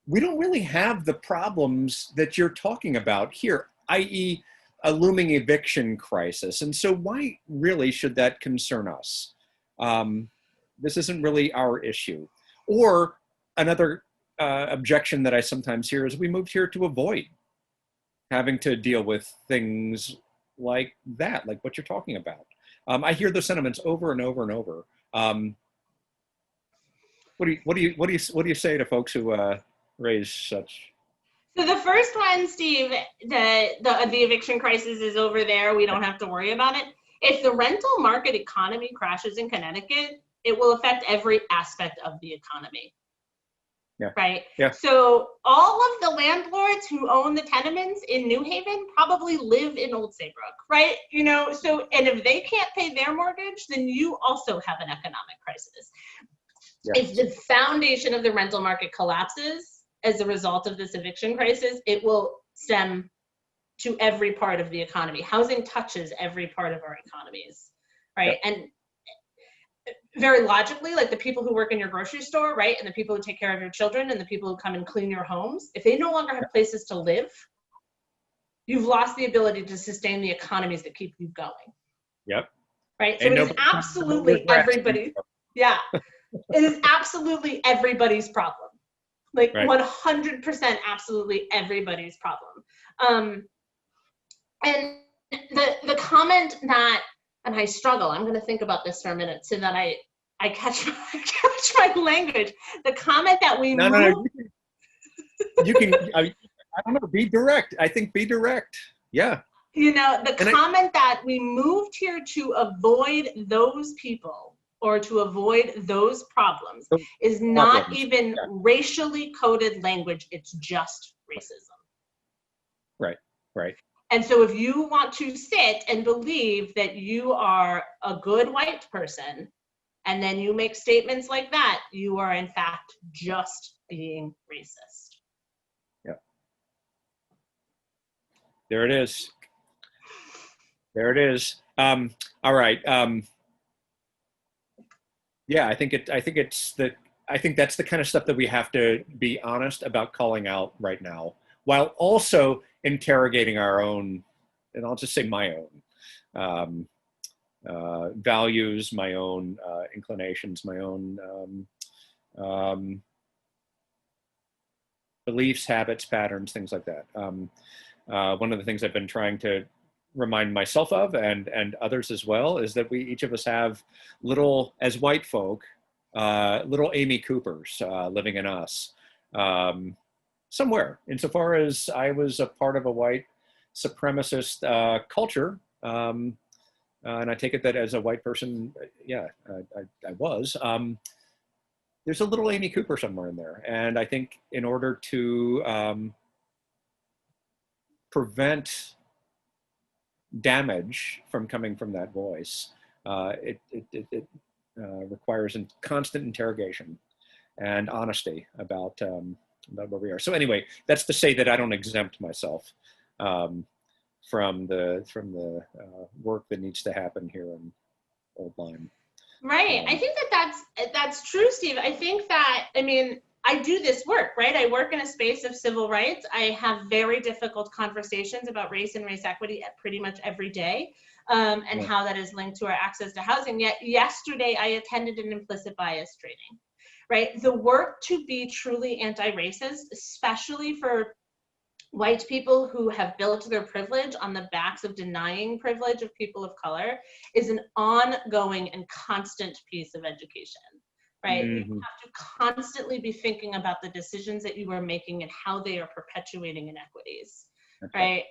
really have the problems that you're talking about here, i.e. a looming eviction crisis. And so why really should that concern us? This isn't really our issue. Or another objection that I sometimes hear is we moved here to avoid having to deal with things like that, like what you're talking about. I hear those sentiments over and over and over. What do you say to folks who raise such? So the first one, Steve, the eviction crisis is over there. We don't have to worry about it. If the rental market economy crashes in Connecticut, it will affect every aspect of the economy. Yeah. Right? Yeah. So all of the landlords who own the tenements in New Haven probably live in Old Saybrook, right? You know, so, and if they can't pay their mortgage, then you also have an economic crisis. If the foundation of the rental market collapses as a result of this eviction crisis, it will stem to every part of the economy. Housing touches every part of our economies, right? And very logically, like the people who work in your grocery store, right? And the people who take care of your children and the people who come and clean your homes, if they no longer have places to live, you've lost the ability to sustain the economies that keep you going. Yep. Right? So it is absolutely everybody. Yeah. It is absolutely everybody's problem. Like 100% absolutely everybody's problem. And the comment that, and I struggle, I'm going to think about this for a minute so that I catch my language. The comment that we No, you can I don't know, be direct. I think be direct. Yeah. You know, the comment that we moved here to avoid those people or to avoid those problems is not even racially coded language. It's just racism. Right, right. And so if you want to sit and believe that you are a good white person, and then you make statements like that, you are in fact just being racist. Yeah. There it is. There it is. All right. Yeah, I think that's the kind of stuff that we have to be honest about calling out right now, while also interrogating our own, and I'll just say my own, values, my own inclinations, my own beliefs, habits, patterns, things like that. One of the things I've been trying to remind myself of, and others as well, is that we, each of us, have little, as white folk, little Amy Coopers living in us somewhere. Insofar as I was a part of a white supremacist culture, and I take it that as a white person, yeah, I was. There's a little Amy Cooper somewhere in there, and I think in order to prevent damage from coming from that voice. It requires constant interrogation and honesty about where we are. So anyway, that's to say that I don't exempt myself from the work that needs to happen here in Old Lyme. Right. I think that's true, Steve. I think that, I mean, I do this work, right? I work in a space of civil rights. I have very difficult conversations about race and race equity pretty much every day, and how that is linked to our access to housing. Yet yesterday I attended an implicit bias training, right? The work to be truly anti-racist, especially for white people who have built their privilege on the backs of denying privilege of people of color, is an ongoing and constant piece of education, right? Mm-hmm. You have to constantly be thinking about the decisions that you are making and how they are perpetuating inequities, right?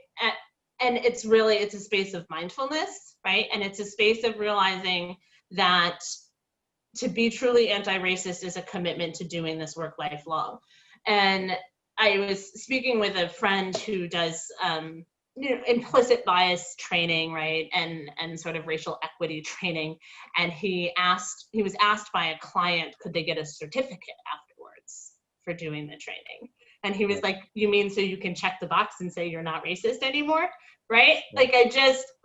And it's a space of mindfulness, right? And it's a space of realizing that to be truly anti-racist is a commitment to doing this work lifelong. And I was speaking with a friend who does implicit bias training, right, and sort of racial equity training, and he was asked by a client, could they get a certificate afterwards for doing the training? And he was like, you mean so you can check the box and say you're not racist anymore, right? Like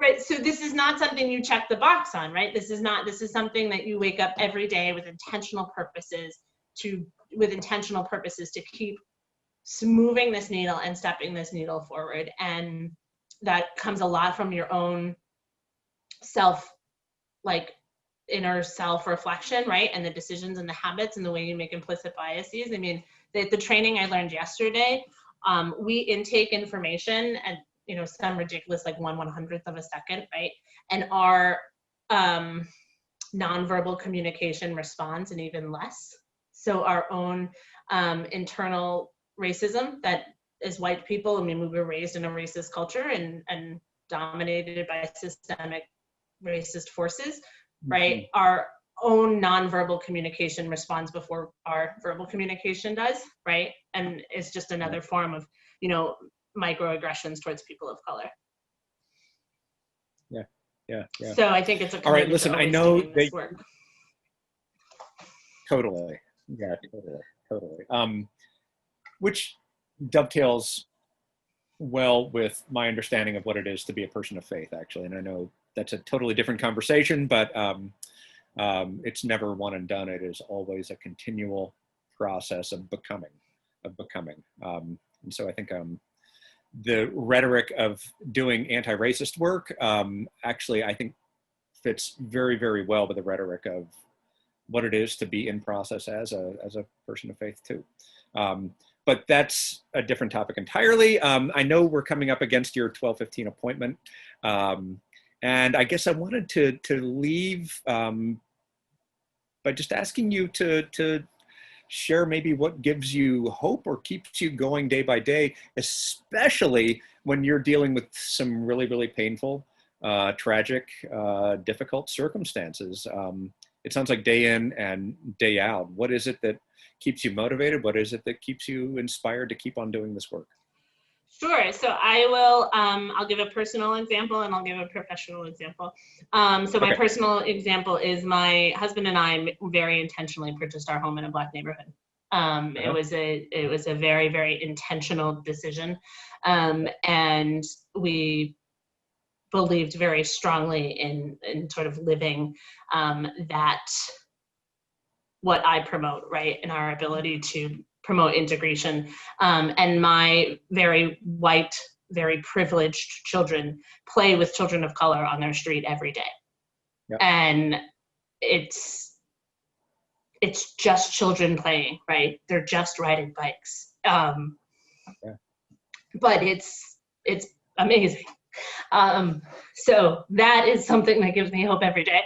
right, so this is not something you check the box on, right? This is something that you wake up every day with intentional purposes to keep moving this needle and stepping this needle forward. And that comes a lot from your own inner self-reflection, right? And the decisions and the habits and the way you make implicit biases. I mean, the training I learned yesterday, we intake information at, some ridiculous, like 1/100th of a second, right? And our nonverbal communication responds and even less. So our own internal racism that as white people, I mean, we were raised in a racist culture and dominated by systemic racist forces, right? Mm-hmm. Our own nonverbal communication responds before our verbal communication does, right? And it's just another form of, microaggressions towards people of color. Yeah. So I think it's a commitment. All right, listen, I know this work. Totally. Yeah, totally. Which dovetails well with my understanding of what it is to be a person of faith, actually. And I know that's a totally different conversation, but it's never one and done. It is always a continual process of becoming. And so I think the rhetoric of doing anti-racist work actually, I think, fits very, very well with the rhetoric of what it is to be in process as a person of faith too. But that's a different topic entirely. I know we're coming up against your 12:15 appointment. And I guess I wanted to leave by just asking you to share maybe what gives you hope or keeps you going day by day, especially when you're dealing with some really, really painful, tragic, difficult circumstances. It sounds like day in and day out. What is it that keeps you motivated? What is it that keeps you inspired to keep on doing this work? Sure. So I will, I'll give a personal example and I'll give a professional example. My personal example is my husband and I very intentionally purchased our home in a Black neighborhood. It was a very, very intentional decision. And we believed very strongly in sort of living that what I promote, right, in our ability to promote integration. And my very white, very privileged children play with children of color on their street every day. Yep. And it's just children playing, right? They're just riding bikes. But it's amazing. So that is something that gives me hope every day.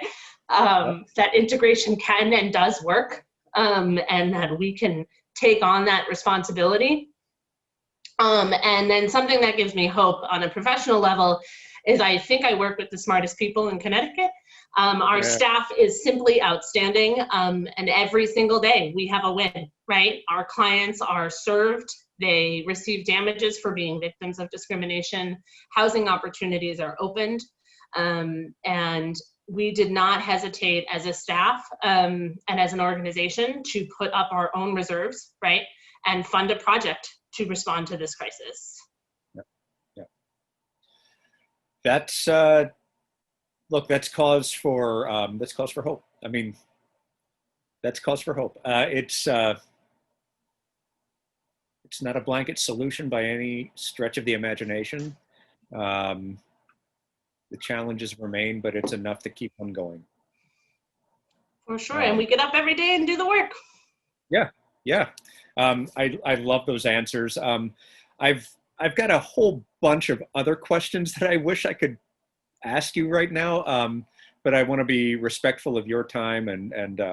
That integration can and does work, and that we can take on that responsibility. And then something that gives me hope on a professional level is I think I work with the smartest people in Connecticut. Our staff is simply outstanding, and every single day we have a win, right? Our clients are served They receive damages for being victims of discrimination. Housing opportunities are opened. And we did not hesitate as a staff and as an organization to put up our own reserves, right? And fund a project to respond to this crisis. Yeah. Yeah. That's, look, that's cause for hope. I mean, that's cause for hope. It's not a blanket solution by any stretch of the imagination. The challenges remain, but it's enough to keep on going. For sure, and we get up every day and do the work. Yeah, yeah. I love those answers. I've got a whole bunch of other questions that I wish I could ask you right now, but I want to be respectful of your time and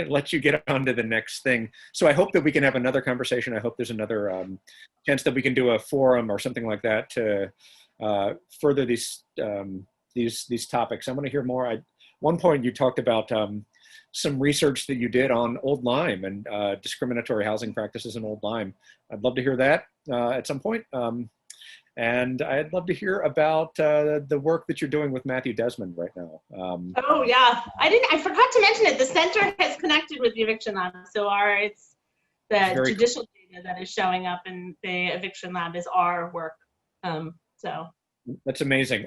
let you get on to the next thing. So I hope that we can have another conversation. I hope there's another chance that we can do a forum or something like that to further these topics. I want to hear more. At one point you talked about some research that you did on Old Lyme and discriminatory housing practices in Old Lyme. I'd love to hear that at some point. And I'd love to hear about the work that you're doing with Matthew Desmond right now. Oh yeah, I forgot to mention it. The center has connected with the Eviction Lab, so it's the judicial data that is showing up in the Eviction Lab is our work. So that's amazing.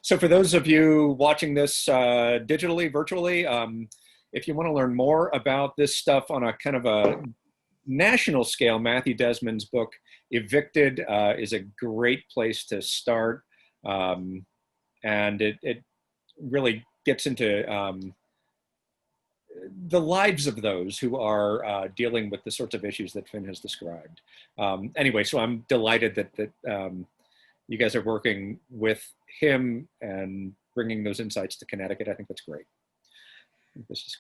So for those of you watching this digitally, virtually, if you want to learn more about this stuff on a kind of a national scale, Matthew Desmond's book, Evicted, is a great place to start. And it really gets into the lives of those who are dealing with the sorts of issues that Finn has described. Anyway, so I'm delighted that you guys are working with him and bringing those insights to Connecticut. I think that's great.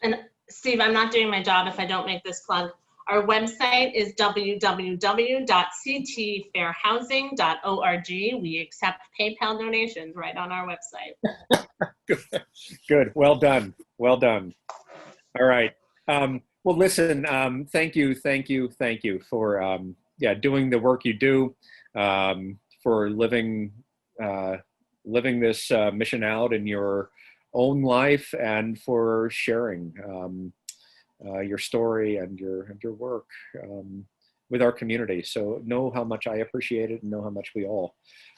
And Steve, I'm not doing my job if I don't make this plug. Our website is www.ctfairhousing.org. We accept PayPal donations right on our website. Good. Well done. Well done. All right. Well, listen, thank you for doing the work you do, for living this mission out in your own life, and for sharing your story and your work with our community. So know how much I appreciate it, and know how much we all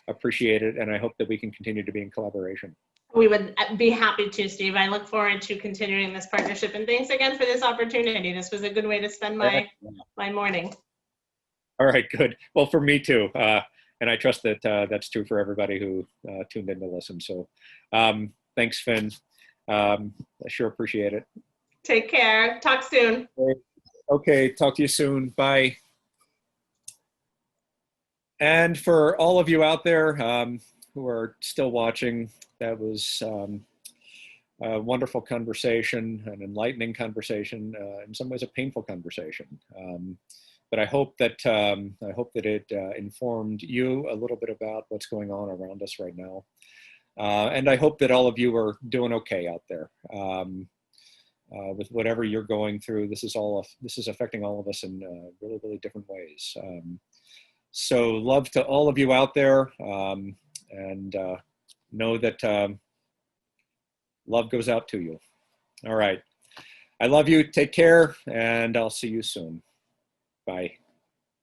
appreciate it. And I hope that we can continue to be in collaboration. We would be happy to, Steve. I look forward to continuing this partnership, and thanks again for this opportunity. This was a good way to spend my morning. All right, good. Well, for me too. And I trust that that's true for everybody who tuned in to listen. So thanks, Finn. I sure appreciate it. Take care. Talk soon. Okay, talk to you soon. Bye. And for all of you out there who are still watching, that was a wonderful conversation, an enlightening conversation, in some ways a painful conversation. But I hope that it informed you a little bit about what's going on around us right now. And I hope that all of you are doing okay out there. With whatever you're going through, this is affecting all of us in really, really different ways. So love to all of you out there, and know that love goes out to you. All right. I love you. Take care, and I'll see you soon. Bye.